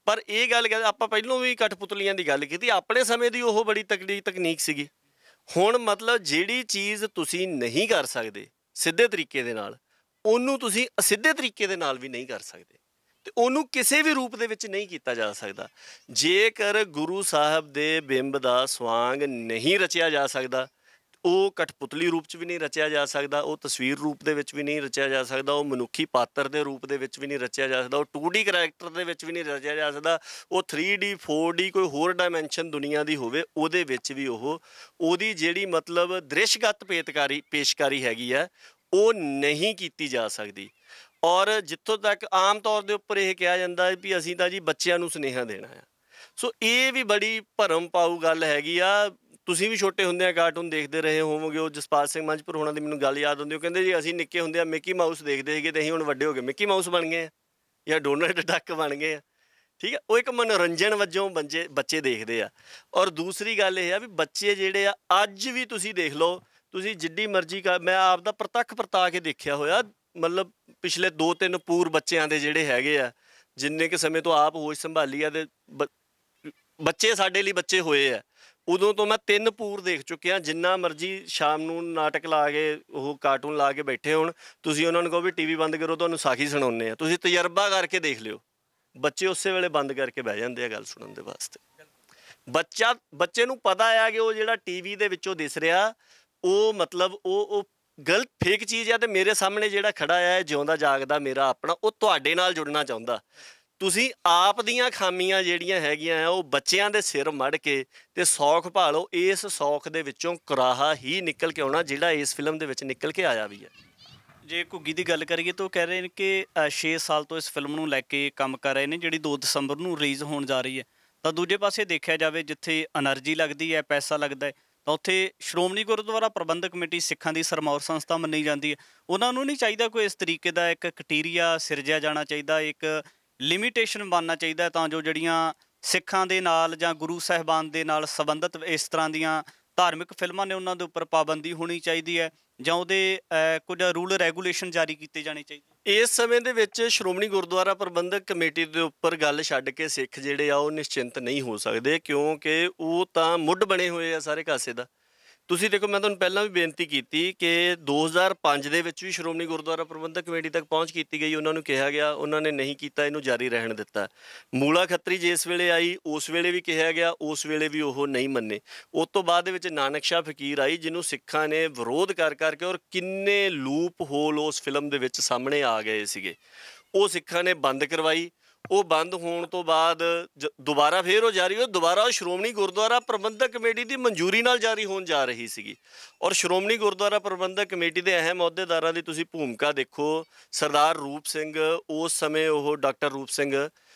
ਪਰ ਇਹ ਗੱਲ ਆਪਾਂ ਪਹਿਲਾਂ ਵੀ ਕਠਪੁਤਲੀਆਂ ਦੀ ਗੱਲ ਕੀਤੀ, ਆਪਣੇ ਸਮੇਂ ਦੀ ਉਹ ਬੜੀ ਤਕੜੀ ਤਕਨੀਕ ਸੀਗੀ। ਹੁਣ ਮਤਲਬ ਜਿਹੜੀ ਚੀਜ਼ ਤੁਸੀਂ ਨਹੀਂ ਕਰ ਸਕਦੇ ਸਿੱਧੇ ਤਰੀਕੇ ਦੇ ਨਾਲ, ਉਹਨੂੰ ਤੁਸੀਂ ਅਸਿੱਧੇ ਤਰੀਕੇ ਦੇ ਨਾਲ ਵੀ ਨਹੀਂ ਕਰ ਸਕਦੇ, ਤੇ ਉਹਨੂੰ ਕਿਸੇ ਵੀ ਰੂਪ ਦੇ ਵਿੱਚ ਨਹੀਂ ਕੀਤਾ ਜਾ ਸਕਦਾ। ਜੇਕਰ ਗੁਰੂ ਸਾਹਿਬ ਦੇ ਬਿੰਬ ਦਾ ਸਵਾਂਗ ਨਹੀਂ ਰਚਿਆ ਜਾ ਸਕਦਾ, ਉਹ ਕਠਪੁਤਲੀ ਰੂਪ 'ਚ ਵੀ ਨਹੀਂ ਰਚਿਆ ਜਾ ਸਕਦਾ, ਉਹ ਤਸਵੀਰ ਰੂਪ ਦੇ ਵਿੱਚ ਵੀ ਨਹੀਂ ਰਚਿਆ ਜਾ ਸਕਦਾ, ਉਹ ਮਨੁੱਖੀ ਪਾਤਰ ਦੇ ਰੂਪ ਦੇ ਵਿੱਚ ਵੀ ਨਹੀਂ ਰਚਿਆ ਜਾ ਸਕਦਾ, ਉਹ 2D ਕਰੈਕਟਰ ਦੇ ਵਿੱਚ ਵੀ ਨਹੀਂ ਰਚਿਆ ਜਾ ਸਕਦਾ, ਉਹ 3D 4D ਕੋਈ ਹੋਰ ਡਾਇਮੈਂਸ਼ਨ ਦੁਨੀਆ ਦੀ ਹੋਵੇ ਉਹਦੇ ਵਿੱਚ ਵੀ ਉਹਦੀ ਜਿਹੜੀ ਮਤਲਬ ਦ੍ਰਿਸ਼ਗਤ ਪੇਸ਼ਕਾਰੀ ਹੈਗੀ ਆ ਉਹ ਨਹੀਂ ਕੀਤੀ ਜਾ ਸਕਦੀ। ਔਰ ਜਿੱਥੋਂ ਤੱਕ ਆਮ ਤੌਰ ਦੇ ਉੱਪਰ ਇਹ ਕਿਹਾ ਜਾਂਦਾ ਹੈ ਵੀ ਅਸੀਂ ਤਾਂ ਜੀ ਬੱਚਿਆਂ ਨੂੰ ਸੁਨੇਹਾ ਦੇਣਾ ਆ, ਸੋ ਇਹ ਵੀ ਬੜੀ ਭਰਮ ਪਾਊ ਗੱਲ ਹੈਗੀ ਆ। ਤੁਸੀਂ ਵੀ ਛੋਟੇ ਹੁੰਦੇ ਆ ਕਾਰਟੂਨ ਦੇਖਦੇ ਰਹੇ ਹੋਵੋਗੇ। ਉਹ ਜਸਪਾਲ ਸਿੰਘ ਮੰਝਪੁਰ ਹੋਣਾ ਦੀ ਮੈਨੂੰ ਗੱਲ ਯਾਦ ਆਉਂਦੀ, ਉਹ ਕਹਿੰਦੇ ਜੀ ਅਸੀਂ ਨਿੱਕੇ ਹੁੰਦੇ ਆ ਮਿੱਕੀ ਮਾਊਸ ਦੇਖਦੇ ਸੀਗੇ ਤੇ ਅਸੀਂ ਹੁਣ ਵੱਡੇ ਹੋ ਗਏ ਮਿੱਕੀ ਮਾਊਸ ਬਣ ਗਏ ਆ ਜਾਂ ਡੋਨਲਡ ਡੱਕ ਬਣ ਗਏ ਆ, ਠੀਕ ਹੈ। ਉਹ ਇੱਕ ਮਨੋਰੰਜਨ ਵਜੋਂ ਬੱਚੇ ਦੇਖਦੇ ਆ। ਔਰ ਦੂਸਰੀ ਗੱਲ ਇਹ ਆ ਵੀ ਬੱਚੇ ਜਿਹੜੇ ਆ ਅੱਜ ਵੀ ਤੁਸੀਂ ਦੇਖ ਲਓ, ਤੁਸੀਂ ਜਿੱਡੀ ਮਰਜ਼ੀ ਮੈਂ ਆਪ ਦਾ ਪ੍ਰਤੱਖ ਪਰਤਾ ਕੇ ਦੇਖਿਆ ਹੋਇਆ, ਮਤਲਬ ਪਿਛਲੇ 2-3 ਪੂਰ ਬੱਚਿਆਂ ਦੇ ਜਿਹੜੇ ਹੈਗੇ ਆ, ਜਿੰਨੇ ਕੁ ਸਮੇਂ ਤੋਂ ਆਪ ਹੋਸ਼ ਸੰਭਾਲੀ ਆ ਤੇ ਬੱਚੇ ਸਾਡੇ ਲਈ ਬੱਚੇ ਹੋਏ ਆ, ਉਦੋਂ ਤੋਂ ਮੈਂ 3 ਪੂਰ ਦੇਖ ਚੁੱਕਿਆ। ਜਿੰਨਾ ਮਰਜ਼ੀ ਸ਼ਾਮ ਨੂੰ ਨਾਟਕ ਲਾ ਕੇ ਉਹ ਕਾਰਟੂਨ ਲਾ ਕੇ ਬੈਠੇ ਹੋਣ, ਤੁਸੀਂ ਉਹਨਾਂ ਨੂੰ ਕਹੋ ਵੀ TV ਬੰਦ ਕਰੋ, ਤੁਹਾਨੂੰ ਸਾਖੀ ਸੁਣਾਉਂਦੇ ਆ, ਤੁਸੀਂ ਤਜਰਬਾ ਕਰਕੇ ਦੇਖ ਲਿਓ, ਬੱਚੇ ਉਸੇ ਵੇਲੇ ਬੰਦ ਕਰਕੇ ਬਹਿ ਜਾਂਦੇ ਆ ਗੱਲ ਸੁਣਨ ਦੇ ਵਾਸਤੇ। ਬੱਚੇ ਨੂੰ ਪਤਾ ਆ ਕਿ ਉਹ ਜਿਹੜਾ TV ਦੇ ਵਿੱਚੋਂ ਦਿਸ ਰਿਹਾ ਉਹ ਮਤਲਬ ਉਹ ਗਲਤ ਫੇਕ ਚੀਜ਼ ਆ, ਤੇ ਮੇਰੇ ਸਾਹਮਣੇ ਜਿਹੜਾ ਖੜਾ ਆ ਜਿਉਂਦਾ ਜਾਗਦਾ ਮੇਰਾ ਆਪਣਾ, ਉਹ ਤੁਹਾਡੇ ਨਾਲ ਜੁੜਨਾ ਚਾਹੁੰਦਾ। ਤੁਸੀਂ ਆਪ ਦੀਆਂ ਖਾਮੀਆਂ ਜਿਹੜੀਆਂ ਹੈਗੀਆਂ ਆ ਉਹ ਬੱਚਿਆਂ ਦੇ ਸਿਰ ਮੜ ਕੇ ਤੇ ਸੌਖ ਭਾਲੋ। ਇਸ ਸੌਖ ਦੇ ਵਿੱਚੋਂ ਕੁਰਾਹਾ ਹੀ ਨਿਕਲ ਕੇ ਆਉਣਾ ਜਿਹੜਾ ਇਸ ਫਿਲਮ ਦੇ ਵਿੱਚ ਨਿਕਲ ਕੇ ਆਇਆ ਵੀ ਹੈ। ਜੇ ਘੁੱਗੀ ਦੀ ਗੱਲ ਕਰੀਏ ਤਾਂ ਉਹ ਕਹਿ ਰਹੇ ਨੇ ਕਿ 6 ਸਾਲ ਤੋਂ ਇਸ ਫਿਲਮ ਨੂੰ ਲੈ ਕੇ ਕੰਮ ਕਰ ਰਹੇ ਨੇ, ਜਿਹੜੀ 2 ਦਸੰਬਰ ਨੂੰ ਰਿਲੀਜ਼ ਹੋਣ ਜਾ ਰਹੀ ਹੈ। ਤਾਂ ਦੂਜੇ ਪਾਸੇ ਦੇਖਿਆ ਜਾਵੇ, ਜਿੱਥੇ ਐਨਰਜੀ ਲੱਗਦੀ ਹੈ, ਪੈਸਾ ਲੱਗਦਾ ਹੈ, ਤਾਂ ਉੱਥੇ ਸ਼੍ਰੋਮਣੀ ਗੁਰਦੁਆਰਾ ਪ੍ਰਬੰਧਕ ਕਮੇਟੀ ਸਿੱਖਾਂ ਦੀ ਸਰਮੌਰ ਸੰਸਥਾ ਮੰਨੀ ਜਾਂਦੀ ਹੈ। ਉਹਨਾਂ ਨੂੰ ਨਹੀਂ ਚਾਹੀਦਾ ਕੋਈ ਇਸ ਤਰੀਕੇ ਦਾ ਇੱਕ ਕ੍ਰਾਈਟੇਰੀਆ ਸਿਰਜਿਆ ਜਾਣਾ ਚਾਹੀਦਾ, ਇੱਕ ਲਿਮੀਟੇਸ਼ਨ ਬਣਨਾ ਚਾਹੀਦਾ, ਤਾਂ ਜੋ ਜਿਹੜੀਆਂ ਸਿੱਖਾਂ ਦੇ ਨਾਲ ਜਾਂ ਗੁਰੂ ਸਾਹਿਬਾਨ ਦੇ ਨਾਲ ਸੰਬੰਧਿਤ ਇਸ ਤਰ੍ਹਾਂ ਦੀਆਂ ਧਾਰਮਿਕ ਫਿਲਮਾਂ ਨੇ ਉਹਨਾਂ ਦੇ ਉੱਪਰ ਪਾਬੰਦੀ ਹੋਣੀ ਚਾਹੀਦੀ ਹੈ, ਜਾਂ ਉਹਦੇ ਕੁਝ ਰੂਲ ਰੈਗੂਲੇਸ਼ਨ ਜਾਰੀ ਕੀਤੇ ਜਾਣੇ ਚਾਹੀਦੇ? ਇਸ ਸਮੇਂ ਦੇ ਵਿੱਚ ਸ਼੍ਰੋਮਣੀ ਗੁਰਦੁਆਰਾ ਪ੍ਰਬੰਧਕ ਕਮੇਟੀ ਦੇ ਉੱਪਰ ਗੱਲ ਛੱਡ ਕੇ ਸਿੱਖ ਜਿਹੜੇ ਆ ਉਹ ਨਿਸ਼ਚਿੰਤ ਨਹੀਂ ਹੋ ਸਕਦੇ, ਕਿਉਂਕਿ ਉਹ ਤਾਂ ਮੁੱਢ ਬਣੇ ਹੋਏ ਆ ਸਾਰੇ ਕਾਸੇ ਦਾ। ਤੁਸੀਂ ਦੇਖੋ, ਮੈਂ ਤੁਹਾਨੂੰ ਪਹਿਲਾਂ ਵੀ ਬੇਨਤੀ ਕੀਤੀ ਕਿ 2005 ਦੇ ਵਿੱਚ ਵੀ ਸ਼੍ਰੋਮਣੀ ਗੁਰਦੁਆਰਾ ਪ੍ਰਬੰਧਕ ਕਮੇਟੀ ਤੱਕ ਪਹੁੰਚ ਕੀਤੀ ਗਈ, ਉਹਨਾਂ ਨੂੰ ਕਿਹਾ ਗਿਆ, ਉਹਨਾਂ ਨੇ ਨਹੀਂ ਕੀਤਾ, ਇਹਨੂੰ ਜਾਰੀ ਰਹਿਣ ਦਿੱਤਾ। ਮੂਲਾ ਖੱਤਰੀ ਜਿਸ ਵੇਲੇ ਆਈ ਉਸ ਵੇਲੇ ਵੀ ਕਿਹਾ ਗਿਆ, ਉਸ ਵੇਲੇ ਵੀ ਉਹ ਨਹੀਂ ਮੰਨੇ। ਉਸ ਤੋਂ ਬਾਅਦ ਦੇ ਵਿੱਚ ਨਾਨਕ ਸ਼ਾਹ ਫਕੀਰ ਆਈ, ਜਿਹਨੂੰ ਸਿੱਖਾਂ ਨੇ ਵਿਰੋਧ ਕਰ ਕਰਕੇ, ਔਰ ਕਿੰਨੇ ਲੂਪ ਹੋਲ ਉਸ ਫਿਲਮ ਦੇ ਵਿੱਚ ਸਾਹਮਣੇ ਆ ਗਏ ਸੀਗੇ, ਉਹ ਸਿੱਖਾਂ ਨੇ ਬੰਦ ਕਰਵਾਈ। ਉਹ ਬੰਦ ਹੋਣ ਤੋਂ ਬਾਅਦ ਦੁਬਾਰਾ ਫਿਰ ਉਹ ਜਾਰੀ ਹੋਈ, ਦੁਬਾਰਾ ਉਹ ਸ਼੍ਰੋਮਣੀ ਗੁਰਦੁਆਰਾ ਪ੍ਰਬੰਧਕ ਕਮੇਟੀ ਦੀ ਮਨਜ਼ੂਰੀ ਨਾਲ ਜਾਰੀ ਹੋਣ ਜਾ ਰਹੀ ਸੀਗੀ। ਔਰ ਸ਼੍ਰੋਮਣੀ ਗੁਰਦੁਆਰਾ ਪ੍ਰਬੰਧਕ ਕਮੇਟੀ ਦੇ ਅਹਿਮ ਅਹੁਦੇਦਾਰਾਂ ਦੀ ਤੁਸੀਂ ਭੂਮਿਕਾ ਦੇਖੋ। ਸਰਦਾਰ ਰੂਪ ਸਿੰਘ, ਉਸ ਸਮੇਂ ਉਹ ਡਾਕਟਰ ਰੂਪ ਸਿੰਘ,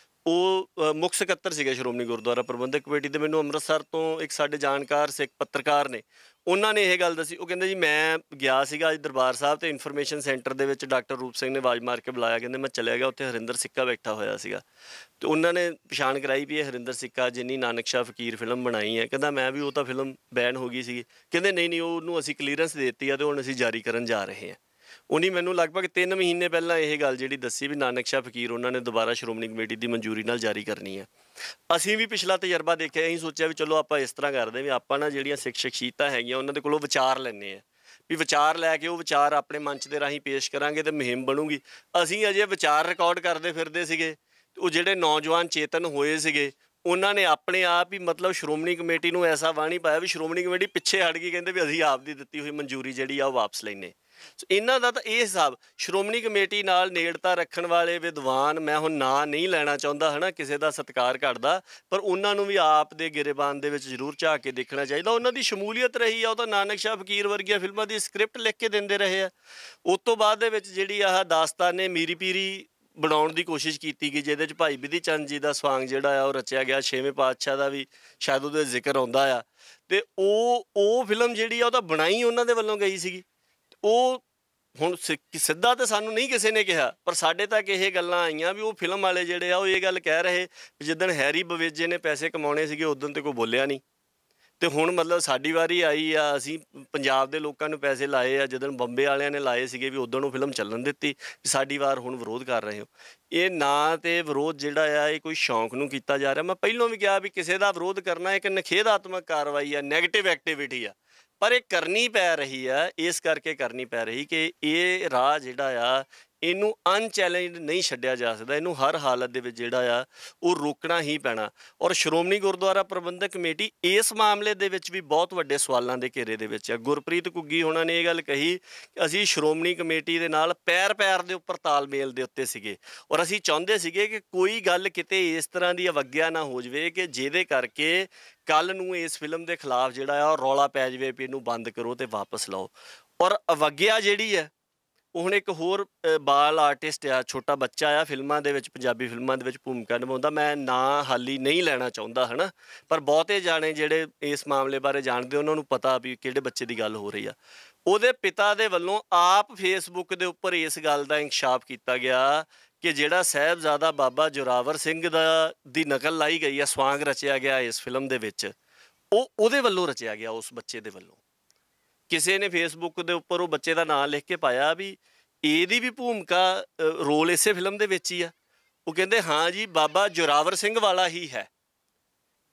ਉਹ ਮੁੱਖ ਸਕੱਤਰ ਸੀਗੇ ਸ਼੍ਰੋਮਣੀ ਗੁਰਦੁਆਰਾ ਪ੍ਰਬੰਧਕ ਕਮੇਟੀ ਦੇ। ਮੈਨੂੰ ਅੰਮ੍ਰਿਤਸਰ ਤੋਂ ਇੱਕ ਸਾਡੇ ਜਾਣਕਾਰ ਸਿੱਖ ਪੱਤਰਕਾਰ ਨੇ, ਉਹਨਾਂ ਨੇ ਇਹ ਗੱਲ ਦੱਸੀ। ਉਹ ਕਹਿੰਦੇ ਜੀ ਮੈਂ ਗਿਆ ਸੀਗਾ ਅੱਜ ਦਰਬਾਰ ਸਾਹਿਬ ਤੇ ਇਨਫੋਰਮੇਸ਼ਨ ਸੈਂਟਰ ਦੇ ਵਿੱਚ ਡਾਕਟਰ ਰੂਪ ਸਿੰਘ ਨੇ ਆਵਾਜ਼ ਮਾਰ ਕੇ ਬੁਲਾਇਆ, ਕਹਿੰਦੇ ਮੈਂ ਚਲਿਆ ਗਿਆ, ਉੱਥੇ ਹਰਿੰਦਰ ਸਿੱਕਾ ਬੈਠਾ ਹੋਇਆ ਸੀਗਾ, ਤੇ ਉਹਨਾਂ ਨੇ ਪਛਾਣ ਕਰਾਈ ਵੀ ਇਹ ਹਰਿੰਦਰ ਸਿੱਕਾ ਜਿੰਨੀ ਨਾਨਕ ਸ਼ਾਹ ਫਕੀਰ ਫਿਲਮ ਬਣਾਈ ਹੈ। ਕਹਿੰਦਾ ਮੈਂ ਵੀ, ਉਹ ਤਾਂ ਫਿਲਮ ਬੈਨ ਹੋ ਗਈ ਸੀਗੀ। ਕਹਿੰਦੇ ਨਹੀਂ ਉਹਨੂੰ ਅਸੀਂ ਕਲੀਅਰੈਂਸ ਦੇ ਦਿੱਤੀ ਆ ਤੇ ਹੁਣ ਅਸੀਂ ਜਾਰੀ ਕਰਨ ਜਾ ਰਹੇ ਹਾਂ। ਉਹਨੇ ਮੈਨੂੰ ਲਗਭਗ 3 ਮਹੀਨੇ ਪਹਿਲਾਂ ਇਹ ਗੱਲ ਜਿਹੜੀ ਦੱਸੀ ਵੀ ਨਾਨਕ ਸ਼ਾਹ ਫਕੀਰ ਉਹਨਾਂ ਨੇ ਦੁਬਾਰਾ ਸ਼੍ਰੋਮਣੀ ਕਮੇਟੀ ਦੀ ਮਨਜ਼ੂਰੀ ਨਾਲ ਜਾਰੀ ਕਰਨੀ ਹੈ। ਅਸੀਂ ਵੀ ਪਿਛਲਾ ਤਜਰਬਾ ਦੇਖਿਆ, ਅਸੀਂ ਸੋਚਿਆ ਵੀ ਚਲੋ ਆਪਾਂ ਇਸ ਤਰ੍ਹਾਂ ਕਰਦੇ ਵੀ ਆਪਾਂ ਨਾ ਜਿਹੜੀਆਂ ਸਿੱਖ ਸ਼ਖਸੀਅਤਾਂ ਹੈਗੀਆਂ ਉਹਨਾਂ ਦੇ ਕੋਲੋਂ ਵਿਚਾਰ ਲੈਂਦੇ ਹਾਂ, ਵੀ ਵਿਚਾਰ ਲੈ ਕੇ ਉਹ ਵਿਚਾਰ ਆਪਣੇ ਮੰਚ ਦੇ ਰਾਹੀਂ ਪੇਸ਼ ਕਰਾਂਗੇ ਤੇ ਮੁਹਿੰਮ ਬਣੂਗੀ। ਅਸੀਂ ਅਜੇ ਵਿਚਾਰ ਰਿਕਾਰਡ ਕਰਦੇ ਫਿਰਦੇ ਸੀਗੇ, ਉਹ ਜਿਹੜੇ ਨੌਜਵਾਨ ਚੇਤਨ ਹੋਏ ਸੀਗੇ ਉਹਨਾਂ ਨੇ ਆਪਣੇ ਆਪ ਹੀ ਮਤਲਬ ਸ਼੍ਰੋਮਣੀ ਕਮੇਟੀ ਨੂੰ ਐਸਾ ਵਾਣੀ ਪਾਇਆ ਵੀ ਸ਼੍ਰੋਮਣੀ ਕਮੇਟੀ ਪਿੱਛੇ ਹਟ ਗਈ, ਕਹਿੰਦੇ ਵੀ ਅਸੀਂ ਆਪ ਦੀ ਦਿੱਤੀ ਹੋਈ ਮਨਜ਼ੂਰੀ ਜਿਹੜੀ ਆ ਉਹ ਵਾਪਸ ਲੈਂਦੇ। ਸੋ ਇਹਨਾਂ ਦਾ ਤਾਂ ਇਹ ਹਿਸਾਬ ਸ਼੍ਰੋਮਣੀ ਕਮੇਟੀ ਨਾਲ ਨੇੜਤਾ ਰੱਖਣ ਵਾਲੇ ਵਿਦਵਾਨ, ਮੈਂ ਹੁਣ ਨਾਂ ਨਹੀਂ ਲੈਣਾ ਚਾਹੁੰਦਾ ਹੈ ਨਾ, ਕਿਸੇ ਦਾ ਸਤਿਕਾਰ ਕਰਦਾ, ਪਰ ਉਹਨਾਂ ਨੂੰ ਵੀ ਆਪ ਦੇ ਗਿਰਬਾਨ ਦੇ ਵਿੱਚ ਜ਼ਰੂਰ ਝਾਕ ਕੇ ਦੇਖਣਾ ਚਾਹੀਦਾ। ਉਹਨਾਂ ਦੀ ਸ਼ਮੂਲੀਅਤ ਰਹੀ ਆ, ਉਹ ਤਾਂ ਨਾਨਕ ਸ਼ਾਹ ਫਕੀਰ ਵਰਗੀਆਂ ਫਿਲਮਾਂ ਦੀ ਸਕ੍ਰਿਪਟ ਲਿਖ ਕੇ ਦਿੰਦੇ ਰਹੇ ਆ। ਉਸ ਤੋਂ ਬਾਅਦ ਦੇ ਵਿੱਚ ਜਿਹੜੀ ਆਹ ਦਾਸਤਾਨੇ ਮੀਰੀ ਪੀਰੀ ਬਣਾਉਣ ਦੀ ਕੋਸ਼ਿਸ਼ ਕੀਤੀ ਗਈ, ਜਿਹਦੇ 'ਚ ਭਾਈ ਬਿਧੀ ਚੰਦ ਜੀ ਦਾ ਸਵਾਂਗ ਜਿਹੜਾ ਆ ਉਹ ਰਚਿਆ ਗਿਆ, 6ਵੇਂ ਪਾਤਸ਼ਾਹ ਦਾ ਵੀ ਸ਼ਾਇਦ ਉਹਦੇ ਜ਼ਿਕਰ ਆਉਂਦਾ ਆ, ਅਤੇ ਉਹ ਫਿਲਮ ਜਿਹੜੀ ਆ ਉਹ ਤਾਂ ਬਣਾਈ ਉਹਨਾਂ ਦੇ ਵੱਲੋਂ ਗਈ ਸੀਗੀ। ਉਹ ਹੁਣ ਸਿੱਧਾ ਤਾਂ ਸਾਨੂੰ ਨਹੀਂ ਕਿਸੇ ਨੇ ਕਿਹਾ, ਪਰ ਸਾਡੇ ਤੱਕ ਇਹ ਗੱਲਾਂ ਆਈਆਂ ਵੀ ਉਹ ਫਿਲਮ ਵਾਲੇ ਜਿਹੜੇ ਆ ਉਹ ਇਹ ਗੱਲ ਕਹਿ ਰਹੇ ਵੀ ਜਿੱਦਣ ਹੈਰੀ ਬਵੇਜੇ ਨੇ ਪੈਸੇ ਕਮਾਉਣੇ ਸੀਗੇ ਉਦੋਂ ਤੇ ਕੋਈ ਬੋਲਿਆ ਨਹੀਂ, ਅਤੇ ਹੁਣ ਮਤਲਬ ਸਾਡੀ ਵਾਰੀ ਆਈ ਆ, ਅਸੀਂ ਪੰਜਾਬ ਦੇ ਲੋਕਾਂ ਨੂੰ ਪੈਸੇ ਲਾਏ ਆ, ਜਿੱਦਣ ਬੰਬੇ ਵਾਲਿਆਂ ਨੇ ਲਾਏ ਸੀਗੇ ਵੀ ਉਦੋਂ ਨੂੰ ਫਿਲਮ ਚੱਲਣ ਦਿੱਤੀ, ਵੀ ਸਾਡੀ ਵਾਰ ਹੁਣ ਵਿਰੋਧ ਕਰ ਰਹੇ ਹੋ। ਇਹ ਨਾ ਤੇ ਵਿਰੋਧ ਜਿਹੜਾ ਆ ਇਹ ਕੋਈ ਸ਼ੌਂਕ ਨੂੰ ਕੀਤਾ ਜਾ ਰਿਹਾ। ਮੈਂ ਪਹਿਲਾਂ ਵੀ ਕਿਹਾ ਵੀ ਕਿਸੇ ਦਾ ਵਿਰੋਧ ਕਰਨਾ ਇੱਕ ਨਿਖੇਧਾਤਮਕ ਕਾਰਵਾਈ ਆ, ਨੈਗੇਟਿਵ ਐਕਟੀਵਿਟੀ ਆ, ਪਰ ਇਹ ਕਰਨੀ ਪੈ ਰਹੀ ਆ, ਇਸ ਕਰਕੇ ਕਰਨੀ ਪੈ ਰਹੀ ਕਿ ਇਹ ਰਾਹ ਜਿਹੜਾ ਆ ਇਹਨੂੰ ਅਨਚੈਲੰਜਡ ਨਹੀਂ ਛੱਡਿਆ ਜਾ ਸਕਦਾ, ਇਹਨੂੰ ਹਰ ਹਾਲਤ ਦੇ ਵਿੱਚ ਜਿਹੜਾ ਆ ਉਹ ਰੋਕਣਾ ਹੀ ਪੈਣਾ। ਔਰ ਸ਼੍ਰੋਮਣੀ ਗੁਰਦੁਆਰਾ ਪ੍ਰਬੰਧਕ ਕਮੇਟੀ ਇਸ ਮਾਮਲੇ ਦੇ ਵਿੱਚ ਵੀ ਬਹੁਤ ਵੱਡੇ ਸਵਾਲਾਂ ਦੇ ਘੇਰੇ ਦੇ ਵਿੱਚ ਆ। ਗੁਰਪ੍ਰੀਤ ਘੁੱਗੀ ਹੋਣਾ ਨੇ ਇਹ ਗੱਲ ਕਹੀ ਕਿ ਅਸੀਂ ਸ਼੍ਰੋਮਣੀ ਕਮੇਟੀ ਦੇ ਨਾਲ ਪੈਰ ਦੇ ਉੱਪਰ ਤਾਲਮੇਲ ਦੇ ਉੱਤੇ ਸੀਗੇ, ਔਰ ਅਸੀਂ ਚਾਹੁੰਦੇ ਸੀਗੇ ਕਿ ਕੋਈ ਗੱਲ ਕਿਤੇ ਇਸ ਤਰ੍ਹਾਂ ਦੀ ਅਵੱਗਿਆ ਨਾ ਹੋ ਜਾਵੇ ਕਿ ਜਿਹਦੇ ਕਰਕੇ ਕੱਲ੍ਹ ਨੂੰ ਇਸ ਫਿਲਮ ਦੇ ਖਿਲਾਫ ਜਿਹੜਾ ਆ ਉਹ ਰੌਲਾ ਪੈ ਜਾਵੇ ਵੀ ਇਹਨੂੰ ਬੰਦ ਕਰੋ ਅਤੇ ਵਾਪਸ ਲਓ। ਔਰ ਅਵੱਗਿਆ ਜਿਹੜੀ ਹੈ ਉਹ ਹੁਣ ਇੱਕ ਹੋਰ ਬਾਲ ਆਰਟਿਸਟ ਆ, ਛੋਟਾ ਬੱਚਾ ਆ, ਫਿਲਮਾਂ ਦੇ ਵਿੱਚ ਪੰਜਾਬੀ ਫਿਲਮਾਂ ਦੇ ਵਿੱਚ ਭੂਮਿਕਾ ਨਿਭਾਉਂਦਾ, ਮੈਂ ਨਾਂ ਹਾਲੀ ਨਹੀਂ ਲੈਣਾ ਚਾਹੁੰਦਾ ਹੈ ਨਾ, ਪਰ ਬਹੁਤੇ ਜਾਣੇ ਜਿਹੜੇ ਇਸ ਮਾਮਲੇ ਬਾਰੇ ਜਾਣਦੇ ਉਹਨਾਂ ਨੂੰ ਪਤਾ ਵੀ ਕਿਹੜੇ ਬੱਚੇ ਦੀ ਗੱਲ ਹੋ ਰਹੀ ਆ। ਉਹਦੇ ਪਿਤਾ ਦੇ ਵੱਲੋਂ ਆਪ ਫੇਸਬੁੱਕ ਦੇ ਉੱਪਰ ਇਸ ਗੱਲ ਦਾ ਇੰਕਸ਼ਾਫ ਕੀਤਾ ਗਿਆ ਕਿ ਜਿਹੜਾ ਸਾਹਿਬਜ਼ਾਦਾ ਬਾਬਾ ਜ਼ੋਰਾਵਰ ਸਿੰਘ ਦੀ ਨਕਲ ਲਾਈ ਗਈ ਆ, ਸਵਾਂਗ ਰਚਿਆ ਗਿਆ ਇਸ ਫਿਲਮ ਦੇ ਵਿੱਚ, ਉਹ ਉਹਦੇ ਵੱਲੋਂ ਰਚਿਆ ਗਿਆ, ਉਸ ਬੱਚੇ ਦੇ ਵੱਲੋਂ। ਕਿਸੇ ਨੇ ਫੇਸਬੁੱਕ ਦੇ ਉੱਪਰ ਉਹ ਬੱਚੇ ਦਾ ਨਾਂ ਲਿਖ ਕੇ ਪਾਇਆ ਵੀ ਇਹਦੀ ਵੀ ਭੂਮਿਕਾ ਰੋਲ ਇਸੇ ਫਿਲਮ ਦੇ ਵਿੱਚ ਹੀ ਆ। ਉਹ ਕਹਿੰਦੇ ਹਾਂ ਜੀ ਬਾਬਾ ਜ਼ੋਰਾਵਰ ਸਿੰਘ ਵਾਲਾ ਹੀ ਹੈ,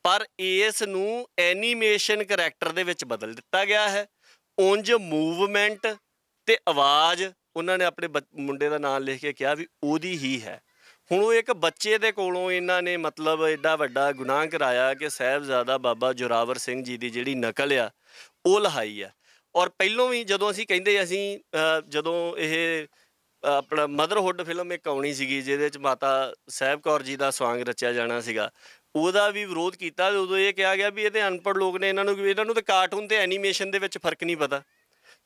ਪਰ ਇਸ ਨੂੰ ਐਨੀਮੇਸ਼ਨ ਕਰੈਕਟਰ ਦੇ ਵਿੱਚ ਬਦਲ ਦਿੱਤਾ ਗਿਆ ਹੈ। ਉਂਝ ਮੂਵਮੈਂਟ ਅਤੇ ਆਵਾਜ਼ ਉਹਨਾਂ ਨੇ ਆਪਣੇ ਮੁੰਡੇ ਦਾ ਨਾਂ ਲਿਖ ਕੇ ਕਿਹਾ ਵੀ ਉਹਦੀ ਹੀ ਹੈ। ਹੁਣ ਉਹ ਇੱਕ ਬੱਚੇ ਦੇ ਕੋਲੋਂ ਇਹਨਾਂ ਨੇ ਮਤਲਬ ਐਡਾ ਵੱਡਾ ਗੁਨਾਹ ਕਰਾਇਆ ਕਿ ਸਾਹਿਬਜ਼ਾਦਾ ਬਾਬਾ ਜ਼ੋਰਾਵਰ ਸਿੰਘ ਜੀ ਦੀ ਜਿਹੜੀ ਨਕਲ ਆ ਉਹ ਲਹਾਈ ਆ। ਔਰ ਪਹਿਲੋਂ ਵੀ ਜਦੋਂ ਅਸੀਂ ਕਹਿੰਦੇ ਅਸੀਂ ਜਦੋਂ ਇਹ ਆਪਣਾ ਮਦਰਹੁੱਡ ਫਿਲਮ ਇੱਕ ਆਉਣੀ ਸੀਗੀ ਜਿਹਦੇ 'ਚ ਮਾਤਾ ਸਾਹਿਬ ਕੌਰ ਜੀ ਦਾ ਸਵਾਂਗ ਰਚਿਆ ਜਾਣਾ ਸੀਗਾ, ਉਹਦਾ ਵੀ ਵਿਰੋਧ ਕੀਤਾ। ਉਦੋਂ ਇਹ ਕਿਹਾ ਗਿਆ ਵੀ ਇਹ ਤਾਂ ਅਨਪੜ੍ਹ ਲੋਕ ਨੇ, ਇਹਨਾਂ ਨੂੰ ਤਾਂ ਕਾਰਟੂਨ ਅਤੇ ਐਨੀਮੇਸ਼ਨ ਦੇ ਵਿੱਚ ਫਰਕ ਨਹੀਂ ਪਤਾ।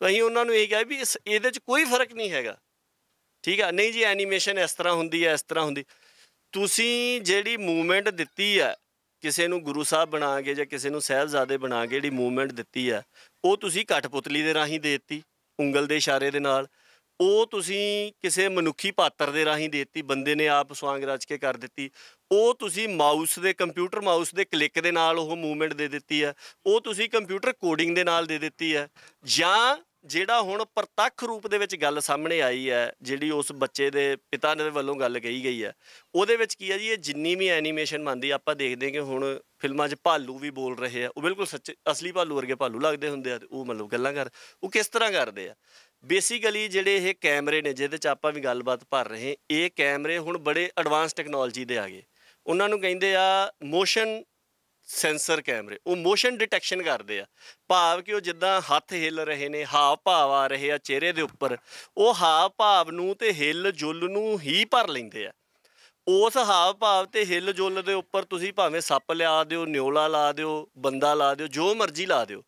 ਅਸੀਂ ਉਹਨਾਂ ਨੂੰ ਇਹ ਕਿਹਾ ਵੀ ਇਹਦੇ 'ਚ ਕੋਈ ਫਰਕ ਨਹੀਂ ਹੈਗਾ, ਠੀਕ ਆ, ਨਹੀਂ ਜੀ ਐਨੀਮੇਸ਼ਨ ਇਸ ਤਰ੍ਹਾਂ ਹੁੰਦੀ ਹੈ, ਇਸ ਤਰ੍ਹਾਂ ਹੁੰਦੀ। ਤੁਸੀਂ ਜਿਹੜੀ ਮੂਵਮੈਂਟ ਦਿੱਤੀ ਆ ਕਿਸੇ ਨੂੰ ਗੁਰੂ ਸਾਹਿਬ ਬਣਾ ਕੇ ਜਾਂ ਕਿਸੇ ਨੂੰ ਸਾਹਿਬਜ਼ਾਦੇ ਬਣਾ ਕੇ ਜਿਹੜੀ ਮੂਵਮੈਂਟ ਦਿੱਤੀ ਆ ਉਹ ਤੁਸੀਂ ਕਠਪੁਤਲੀ ਦੇ ਰਾਹੀਂ ਦੇ ਦਿੱਤੀ, ਉਂਗਲ ਦੇ ਇਸ਼ਾਰੇ ਦੇ ਨਾਲ। ਉਹ ਤੁਸੀਂ ਕਿਸੇ ਮਨੁੱਖੀ ਪਾਤਰ ਦੇ ਰਾਹੀਂ ਦੇ ਦਿੱਤੀ, ਬੰਦੇ ਨੇ ਆਪ ਸਵਾਂਗ ਰਚ ਕੇ ਕਰ ਦਿੱਤੀ। ਉਹ ਤੁਸੀਂ ਕੰਪਿਊਟਰ ਮਾਊਸ ਦੇ ਕਲਿੱਕ ਦੇ ਨਾਲ ਉਹ ਮੂਵਮੈਂਟ ਦੇ ਦਿੱਤੀ ਹੈ। ਉਹ ਤੁਸੀਂ ਕੰਪਿਊਟਰ ਕੋਡਿੰਗ ਦੇ ਨਾਲ ਦੇ ਦਿੱਤੀ ਹੈ। ਜਾਂ ਜਿਹੜਾ ਹੁਣ ਪ੍ਰਤੱਖ ਰੂਪ ਦੇ ਵਿੱਚ ਗੱਲ ਸਾਹਮਣੇ ਆਈ ਹੈ, ਜਿਹੜੀ ਉਸ ਬੱਚੇ ਦੇ ਪਿਤਾ ਦੇ ਵੱਲੋਂ ਗੱਲ ਕਹੀ ਗਈ ਹੈ, ਉਹਦੇ ਵਿੱਚ ਕੀ ਹੈ ਜੀ, ਇਹ ਜਿੰਨੀ ਵੀ ਐਨੀਮੇਸ਼ਨ ਬਣਦੀ ਆਪਾਂ ਦੇਖਦੇ ਕਿ ਹੁਣ ਫਿਲਮਾਂ 'ਚ ਭਾਲੂ ਵੀ ਬੋਲ ਰਹੇ ਆ, ਉਹ ਬਿਲਕੁਲ ਸੱਚੇ ਅਸਲੀ ਭਾਲੂ ਵਰਗੇ ਭਾਲੂ ਲੱਗਦੇ ਹੁੰਦੇ ਆ, ਅਤੇ ਉਹ ਮਤਲਬ ਗੱਲਾਂ ਉਹ ਕਿਸ ਤਰ੍ਹਾਂ ਕਰਦੇ ਆ। ਬੇਸਿਕਲੀ ਜਿਹੜੇ ਇਹ ਕੈਮਰੇ ਨੇ ਜਿਹਦੇ 'ਚ ਆਪਾਂ ਵੀ ਗੱਲਬਾਤ ਭਰ ਰਹੇ, ਇਹ ਕੈਮਰੇ ਹੁਣ ਬੜੇ ਐਡਵਾਂਸ ਟੈਕਨੋਲੋਜੀ ਦੇ ਆ ਗਏ। ਉਹਨਾਂ ਨੂੰ ਕਹਿੰਦੇ ਆ ਮੋਸ਼ਨ ਸੈਂਸਰ ਕੈਮਰੇ। ਉਹ ਮੋਸ਼ਨ ਡਿਟੈਕਸ਼ਨ ਕਰਦੇ ਆ, ਭਾਵ ਕਿ ਉਹ ਜਿੱਦਾਂ ਹੱਥ ਹਿੱਲ ਰਹੇ ਨੇ, ਹਾਵ ਭਾਵ ਆ ਰਹੇ ਆ ਚਿਹਰੇ ਦੇ ਉੱਪਰ, ਉਹ ਹਾਵ ਭਾਵ ਨੂੰ ਅਤੇ ਹਿੱਲ ਜੁੱਲ ਨੂੰ ਹੀ ਭਰ ਲੈਂਦੇ ਆ। ਉਸ ਹਾਵ ਭਾਵ ਅਤੇ ਹਿੱਲ ਜੁੱਲ ਦੇ ਉੱਪਰ ਤੁਸੀਂ ਭਾਵੇਂ ਸੱਪ ਲਿਆ ਦਿਓ, ਨਿਓਲਾ ਲਾ ਦਿਓ, ਬੰਦਾ ਲਾ ਦਿਓ, ਜੋ ਮਰਜ਼ੀ ਲਾ ਦਿਓ।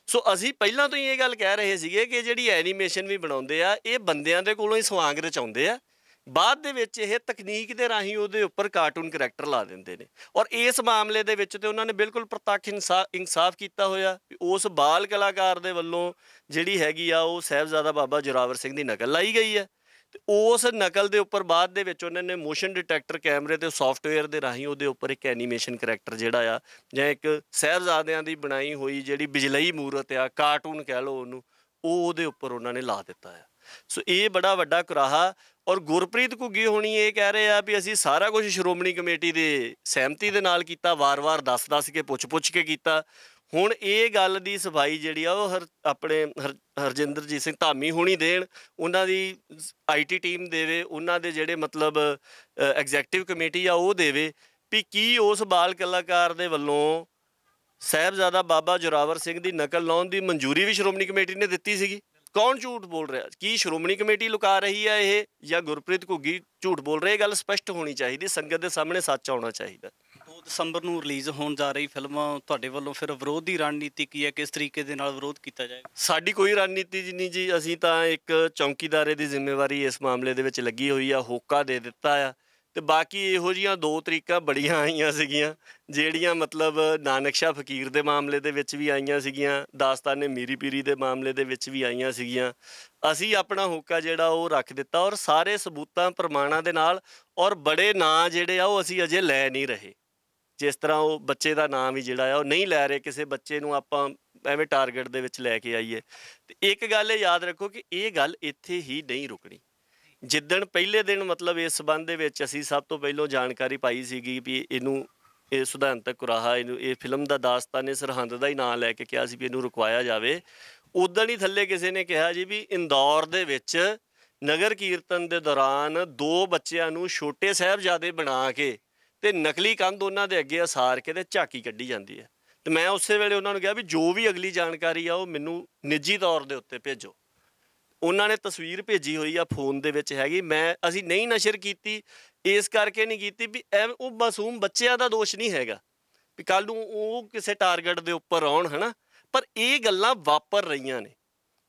ਸੋ ਅਸੀਂ ਪਹਿਲਾਂ ਤੋਂ ਹੀ ਇਹ ਗੱਲ ਕਹਿ ਰਹੇ ਸੀਗੇ ਕਿ ਜਿਹੜੀ ਐਨੀਮੇਸ਼ਨ ਵੀ ਬਣਾਉਂਦੇ ਆ ਇਹ ਬੰਦਿਆਂ ਦੇ ਕੋਲੋਂ ਹੀ ਸਵਾਂਗ ਰਚਾਉਂਦੇ ਆ, ਬਾਅਦ ਦੇ ਵਿੱਚ ਇਹ ਤਕਨੀਕ ਦੇ ਰਾਹੀਂ ਉਹਦੇ ਉੱਪਰ ਕਾਰਟੂਨ ਕਰੈਕਟਰ ਲਾ ਦਿੰਦੇ ਨੇ। ਔਰ ਇਸ ਮਾਮਲੇ ਦੇ ਵਿੱਚ ਤਾਂ ਉਹਨਾਂ ਨੇ ਬਿਲਕੁਲ ਪ੍ਰਤੱਖ ਇਨਸਾਫ ਕੀਤਾ ਹੋਇਆ। ਉਸ ਬਾਲ ਕਲਾਕਾਰ ਦੇ ਵੱਲੋਂ ਜਿਹੜੀ ਹੈਗੀ ਆ ਉਹ ਸਾਹਿਬਜ਼ਾਦਾ ਬਾਬਾ ਜ਼ੋਰਾਵਰ ਸਿੰਘ ਦੀ ਨਕਲ ਲਾਈ ਗਈ ਹੈ, ਅਤੇ ਉਸ ਨਕਲ ਦੇ ਉੱਪਰ ਬਾਅਦ ਦੇ ਵਿੱਚ ਉਹਨਾਂ ਨੇ ਮੋਸ਼ਨ ਡਿਟੈਕਟਰ ਕੈਮਰੇ ਅਤੇ ਸੋਫਟਵੇਅਰ ਦੇ ਰਾਹੀਂ ਉਹਦੇ ਉੱਪਰ ਇੱਕ ਐਨੀਮੇਸ਼ਨ ਕਰੈਕਟਰ ਜਿਹੜਾ ਆ ਜਾਂ ਇੱਕ ਸਾਹਿਬਜ਼ਾਦਿਆਂ ਦੀ ਬਣਾਈ ਹੋਈ ਜਿਹੜੀ ਬਿਜਲਈ ਮੂਰਤ ਆ, ਕਾਰਟੂਨ ਕਹਿ ਲਓ ਉਹਨੂੰ, ਉਹ ਉਹਦੇ ਉੱਪਰ ਉਹਨਾਂ ਨੇ ਲਾ ਦਿੱਤਾ ਆ। ਸੋ ਇਹ ਬੜਾ ਵੱਡਾ ਕੁਰਾਹਾ। ਔਰ ਗੁਰਪ੍ਰੀਤ ਘੁੱਗੀ ਹੋਣੀ ਇਹ ਕਹਿ ਰਹੇ ਆ ਵੀ ਅਸੀਂ ਸਾਰਾ ਕੁਝ ਸ਼੍ਰੋਮਣੀ ਕਮੇਟੀ ਦੇ ਸਹਿਮਤੀ ਦੇ ਨਾਲ ਕੀਤਾ, ਵਾਰ-ਵਾਰ ਦੱਸ ਕੇ ਪੁੱਛ ਕੇ ਕੀਤਾ। ਹੁਣ ਇਹ ਗੱਲ ਦੀ ਸਫਾਈ ਜਿਹੜੀ ਆ ਉਹ ਆਪਣੇ ਹਰਜਿੰਦਰਜੀਤ ਸਿੰਘ ਧਾਮੀ ਹੋਣੀ ਦੇਣ, ਉਹਨਾਂ ਦੀ IT ਟੀਮ ਦੇਵੇ, ਉਹਨਾਂ ਦੇ ਜਿਹੜੇ ਮਤਲਬ ਐਗਜ਼ੈਕਟਿਵ ਕਮੇਟੀ ਆ ਉਹ ਦੇਵੇ ਵੀ ਕੀ ਉਸ ਬਾਲ ਕਲਾਕਾਰ ਦੇ ਵੱਲੋਂ ਸਾਹਿਬਜ਼ਾਦਾ ਬਾਬਾ ਜ਼ੋਰਾਵਰ ਸਿੰਘ ਦੀ ਨਕਲ ਲਾਉਣ ਦੀ ਮਨਜ਼ੂਰੀ ਵੀ ਸ਼੍ਰੋਮਣੀ ਕਮੇਟੀ ਨੇ ਦਿੱਤੀ ਸੀਗੀ। ਕੌਣ ਝੂਠ ਬੋਲ ਰਿਹਾ? ਕੀ ਸ਼੍ਰੋਮਣੀ ਕਮੇਟੀ ਲੁਕਾ ਰਹੀ ਹੈ ਇਹ, ਜਾਂ ਗੁਰਪ੍ਰੀਤ ਘੁੱਗੀ ਝੂਠ ਬੋਲ ਰਿਹਾ? ਇਹ ਗੱਲ ਸਪਸ਼ਟ ਹੋਣੀ ਚਾਹੀਦੀ, ਸੰਗਤ ਦੇ ਸਾਹਮਣੇ ਸੱਚ ਆਉਣਾ ਚਾਹੀਦਾ। 2 ਦਸੰਬਰ ਨੂੰ ਰਿਲੀਜ਼ ਹੋਣ ਜਾ ਰਹੀ ਫਿਲਮ, ਤੁਹਾਡੇ ਵੱਲੋਂ ਫਿਰ ਵਿਰੋਧ ਦੀ ਰਣਨੀਤੀ ਕੀ ਹੈ? ਕਿਸ ਤਰੀਕੇ ਦੇ ਨਾਲ ਵਿਰੋਧ ਕੀਤਾ ਜਾਏਗਾ? ਸਾਡੀ ਕੋਈ ਰਣਨੀਤੀ ਜੀ ਨਹੀਂ ਜੀ, ਅਸੀਂ ਤਾਂ ਇੱਕ ਚੌਂਕੀਦਾਰੇ ਦੀ ਜ਼ਿੰਮੇਵਾਰੀ ਇਸ ਮਾਮਲੇ ਦੇ ਵਿੱਚ ਲੱਗੀ ਹੋਈ ਆ, ਹੋਕਾ ਦੇ ਦਿੱਤਾ ਆ। ਤੇ ਬਾਕੀ ਇਹੋ ਜਿਹੀਆਂ 2 ਤਰੀਕਾਂ ਬੜੀਆਂ ਆਈਆਂ ਸੀਗੀਆਂ, ਜਿਹੜੀਆਂ ਮਤਲਬ ਨਾਨਕ ਸ਼ਾਹ ਫਕੀਰ ਦੇ ਮਾਮਲੇ ਦੇ ਵਿੱਚ ਵੀ ਆਈਆਂ ਸੀਗੀਆਂ, ਦਾਸਤਾਨੇ ਮੀਰੀ ਪੀਰੀ ਦੇ ਮਾਮਲੇ ਦੇ ਵਿੱਚ ਵੀ ਆਈਆਂ ਸੀਗੀਆਂ। ਅਸੀਂ ਆਪਣਾ ਹੋਕਾ ਜਿਹੜਾ ਉਹ ਰੱਖ ਦਿੱਤਾ, ਔਰ ਸਾਰੇ ਸਬੂਤਾਂ ਪ੍ਰਮਾਣਾਂ ਦੇ ਨਾਲ, ਔਰ ਬੜੇ ਨਾਂ ਜਿਹੜੇ ਆ ਉਹ ਅਸੀਂ ਅਜੇ ਲੈ ਨਹੀਂ ਰਹੇ। ਜਿਸ ਤਰ੍ਹਾਂ ਉਹ ਬੱਚੇ ਦਾ ਨਾਮ ਵੀ ਜਿਹੜਾ ਆ ਉਹ ਨਹੀਂ ਲੈ ਰਹੇ, ਕਿਸੇ ਬੱਚੇ ਨੂੰ ਆਪਾਂ ਐਵੇਂ ਟਾਰਗੇਟ ਦੇ ਵਿੱਚ ਲੈ ਕੇ ਆਈਏ। ਤੇ ਇੱਕ ਗੱਲ ਇਹ ਯਾਦ ਰੱਖੋ ਕਿ ਇਹ ਗੱਲ ਇੱਥੇ ਹੀ ਨਹੀਂ ਰੁਕਣੀ। ਜਿੱਦਣ ਪਹਿਲੇ ਦਿਨ ਮਤਲਬ ਇਸ ਸੰਬੰਧ ਦੇ ਵਿੱਚ ਅਸੀਂ ਸਭ ਤੋਂ ਪਹਿਲਾਂ ਜਾਣਕਾਰੀ ਪਾਈ ਸੀਗੀ ਵੀ ਇਹ ਸੁਧਾਂਤਕ ਕੁਰਾਹਾ, ਇਹ ਫਿਲਮ ਦਾ ਦਾਸਤਾਨੇ ਸਰਹੰਦ ਦਾ ਹੀ ਨਾਂ ਲੈ ਕੇ ਕਿਹਾ ਸੀ ਵੀ ਇਹਨੂੰ ਰੁਕਵਾਇਆ ਜਾਵੇ। ਉਦੋਂ ਹੀ ਥੱਲੇ ਕਿਸੇ ਨੇ ਕਿਹਾ ਜੀ ਵੀ ਇੰਦੌਰ ਦੇ ਵਿੱਚ ਨਗਰ ਕੀਰਤਨ ਦੇ ਦੌਰਾਨ 2 ਬੱਚਿਆਂ ਨੂੰ ਛੋਟੇ ਸਾਹਿਬਜ਼ਾਦੇ ਬਣਾ ਕੇ ਤੇ ਨਕਲੀ ਕੰਧ ਉਹਨਾਂ ਦੇ ਅੱਗੇ ਅਸਾਰ ਕੇ ਤੇ ਝਾਕੀ ਕੱਢੀ ਜਾਂਦੀ ਹੈ। ਤੇ ਮੈਂ ਉਸੇ ਵੇਲੇ ਉਹਨਾਂ ਨੂੰ ਕਿਹਾ ਵੀ ਜੋ ਵੀ ਅਗਲੀ ਜਾਣਕਾਰੀ ਆ ਉਹ ਮੈਨੂੰ ਨਿੱਜੀ ਤੌਰ ਦੇ ਉੱਤੇ ਭੇਜੋ। ਉਹਨਾਂ ਨੇ ਤਸਵੀਰ ਭੇਜੀ ਹੋਈ ਆ, ਫੋਨ ਦੇ ਵਿੱਚ ਹੈਗੀ। ਅਸੀਂ ਨਹੀਂ ਨਸ਼ਰ ਕੀਤੀ, ਇਸ ਕਰਕੇ ਨਹੀਂ ਕੀਤੀ ਵੀ ਉਹ ਮਾਸੂਮ ਬੱਚਿਆਂ ਦਾ ਦੋਸ਼ ਨਹੀਂ ਹੈਗਾ ਵੀ ਕੱਲ੍ਹ ਨੂੰ ਉਹ ਕਿਸੇ ਟਾਰਗੇਟ ਦੇ ਉੱਪਰ ਆਉਣ, ਹੈ ਨਾ। ਪਰ ਇਹ ਗੱਲਾਂ ਵਾਪਰ ਰਹੀਆਂ ਨੇ,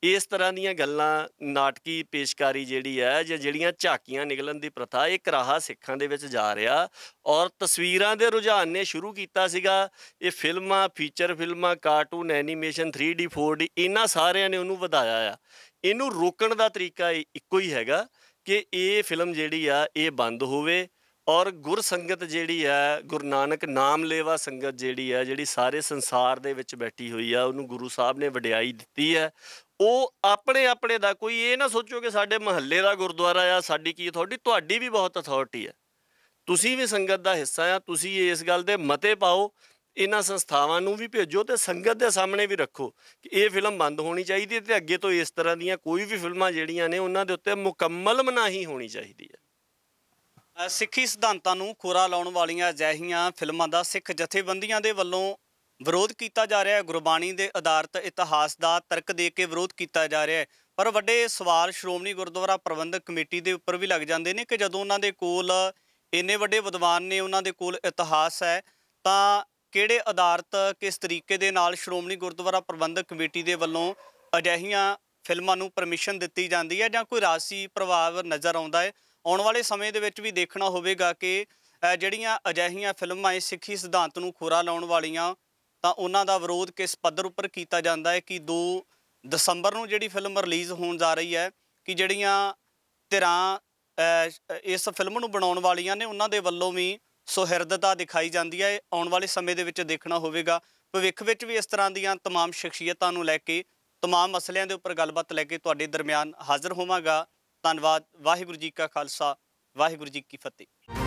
ਇਸ ਤਰ੍ਹਾਂ ਦੀਆਂ ਗੱਲਾਂ, ਨਾਟਕੀ ਪੇਸ਼ਕਾਰੀ ਜਿਹੜੀ ਹੈ, ਜਾਂ ਜਿਹੜੀਆਂ ਝਾਕੀਆਂ ਨਿਕਲਣ ਦੀ ਪ੍ਰਥਾ, ਇਹ ਕਰਾਹਾ ਸਿੱਖਾਂ ਦੇ ਵਿੱਚ ਜਾ ਰਿਹਾ। ਔਰ ਤਸਵੀਰਾਂ ਦੇ ਰੁਝਾਨ ਨੇ ਸ਼ੁਰੂ ਕੀਤਾ ਸੀਗਾ, ਇਹ ਫਿਲਮਾਂ, ਫੀਚਰ ਫਿਲਮਾਂ, ਕਾਰਟੂਨ, ਐਨੀਮੇਸ਼ਨ, 3D 4D, ਇਹਨਾਂ ਸਾਰਿਆਂ ਨੇ ਉਹਨੂੰ ਵਧਾਇਆ ਆ। ਇਹਨੂੰ ਰੋਕਣ ਦਾ ਤਰੀਕਾ ਇੱਕੋ ਹੀ ਹੈਗਾ ਕਿ ਇਹ ਫਿਲਮ ਜਿਹੜੀ ਆ ਇਹ ਬੰਦ ਹੋਵੇ, ਔਰ ਗੁਰ ਸੰਗਤ ਜਿਹੜੀ ਆ, ਗੁਰੂ ਨਾਨਕ ਨਾਮ ਲੇਵਾ ਸੰਗਤ ਜਿਹੜੀ ਆ, ਜਿਹੜੀ ਸਾਰੇ ਸੰਸਾਰ ਦੇ ਵਿੱਚ ਬੈਠੀ ਹੋਈ ਆ, ਉਹਨੂੰ ਗੁਰੂ ਸਾਹਿਬ ਨੇ ਵਡਿਆਈ ਦਿੱਤੀ ਹੈ। ਉਹ ਆਪਣੇ ਦਾ, ਕੋਈ ਇਹ ਨਾ ਸੋਚੋ ਕਿ ਸਾਡੇ ਮੁਹੱਲੇ ਦਾ ਗੁਰਦੁਆਰਾ ਆ, ਸਾਡੀ ਕੀ ਅਥਾਰਟੀ। ਤੁਹਾਡੀ ਵੀ ਬਹੁਤ ਅਥਾਰਟੀ ਹੈ, ਤੁਸੀਂ ਵੀ ਸੰਗਤ ਦਾ ਹਿੱਸਾ ਆ। ਤੁਸੀਂ ਇਸ ਗੱਲ ਦੇ ਮਤੇ ਪਾਓ, ਇਹਨਾਂ ਸੰਸਥਾਵਾਂ ਨੂੰ ਵੀ ਭੇਜੋ ਤੇ ਸੰਗਤ ਦੇ ਸਾਹਮਣੇ ਵੀ ਰੱਖੋ ਕਿ ਇਹ ਫਿਲਮ ਬੰਦ ਹੋਣੀ ਚਾਹੀਦੀ ਹੈ, ਤੇ ਅੱਗੇ ਤੋਂ ਇਸ ਤਰ੍ਹਾਂ ਦੀਆਂ ਕੋਈ ਵੀ ਫਿਲਮਾਂ ਜਿਹੜੀਆਂ ਨੇ ਉਹਨਾਂ ਦੇ ਉੱਤੇ ਮੁਕੰਮਲ ਮਨਾਹੀ ਹੋਣੀ ਚਾਹੀਦੀ ਹੈ। ਸਿੱਖੀ ਸਿਧਾਂਤਾਂ ਨੂੰ ਖੋਰਾ ਲਾਉਣ ਵਾਲੀਆਂ ਅਜਿਹੀਆਂ ਫਿਲਮਾਂ ਦਾ ਸਿੱਖ ਜਥੇਬੰਦੀਆਂ ਦੇ ਵੱਲੋਂ ਵਿਰੋਧ ਕੀਤਾ ਜਾ ਰਿਹਾ ਹੈ। ਗੁਰਬਾਣੀ ਦੇ ਆਧਾਰਿਤ ਇਤਿਹਾਸ ਦਾ ਤਰਕ ਦੇ ਕੇ ਵਿਰੋਧ ਕੀਤਾ ਜਾ ਰਿਹਾ ਹੈ। ਪਰ ਵੱਡੇ ਸਵਾਲ ਸ਼੍ਰੋਮਣੀ ਗੁਰਦੁਆਰਾ ਪ੍ਰਬੰਧਕ ਕਮੇਟੀ ਦੇ ਉੱਪਰ ਵੀ ਲੱਗ ਜਾਂਦੇ ਨੇ ਕਿ ਜਦੋਂ ਉਹਨਾਂ ਦੇ ਕੋਲ ਇੰਨੇ ਵੱਡੇ ਵਿਦਵਾਨ ਨੇ, ਉਹਨਾਂ ਦੇ ਕੋਲ ਇਤਿਹਾਸ ਹੈ, ਤਾਂ ਕਿਹੜੇ ਆਧਾਰਿਤ, ਕਿਸ ਤਰੀਕੇ ਦੇ ਨਾਲ ਸ਼੍ਰੋਮਣੀ ਗੁਰਦੁਆਰਾ ਪ੍ਰਬੰਧਕ ਕਮੇਟੀ ਦੇ ਵੱਲੋਂ ਅਜਿਹੀਆਂ ਫਿਲਮਾਂ ਨੂੰ ਪਰਮਿਸ਼ਨ ਦਿੱਤੀ ਜਾਂਦੀ ਹੈ, ਜਾਂ ਕੋਈ ਰਾਜਸੀ ਪ੍ਰਭਾਵ ਨਜ਼ਰ ਆਉਂਦਾ ਹੈ? ਆਉਣ ਵਾਲੇ ਸਮੇਂ ਦੇ ਵਿੱਚ ਵੀ ਦੇਖਣਾ ਹੋਵੇਗਾ ਕਿ ਜਿਹੜੀਆਂ ਅਜਿਹੀਆਂ ਫਿਲਮਾਂ ਇਹ ਸਿੱਖੀ ਸਿਧਾਂਤ ਨੂੰ ਖੋਰਾ ਲਾਉਣ ਵਾਲੀਆਂ, ਤਾਂ ਉਹਨਾਂ ਦਾ ਵਿਰੋਧ ਕਿਸ ਪੱਧਰ ਉੱਪਰ ਕੀਤਾ ਜਾਂਦਾ ਹੈ। ਕਿ 2 ਦਸੰਬਰ ਨੂੰ ਜਿਹੜੀ ਫਿਲਮ ਰਿਲੀਜ਼ ਹੋਣ ਜਾ ਰਹੀ ਹੈ, ਕਿ ਜਿਹੜੀਆਂ ਧਿਰਾਂ ਇਸ ਫਿਲਮ ਨੂੰ ਬਣਾਉਣ ਵਾਲੀਆਂ ਨੇ, ਉਹਨਾਂ ਦੇ ਵੱਲੋਂ ਵੀ ਸੁਹਿਰਦਤਾ ਦਿਖਾਈ ਜਾਂਦੀ ਹੈ। ਆਉਣ ਵਾਲੇ ਸਮੇਂ ਦੇ ਵਿੱਚ ਦੇਖਣਾ ਹੋਵੇਗਾ, ਭਵਿੱਖ ਵਿੱਚ ਵੀ ਇਸ ਤਰ੍ਹਾਂ ਦੀਆਂ ਤਮਾਮ ਸ਼ਖਸੀਅਤਾਂ ਨੂੰ ਲੈ ਕੇ, ਤਮਾਮ ਮਸਲਿਆਂ ਦੇ ਉੱਪਰ ਗੱਲਬਾਤ ਲੈ ਕੇ ਤੁਹਾਡੇ ਦਰਮਿਆਨ ਹਾਜ਼ਰ ਹੋਵਾਂਗਾ। ਧੰਨਵਾਦ। ਵਾਹਿਗੁਰੂ ਜੀ ਕਾ ਖਾਲਸਾ, ਵਾਹਿਗੁਰੂ ਜੀ ਕੀ ਫਤਿਹ।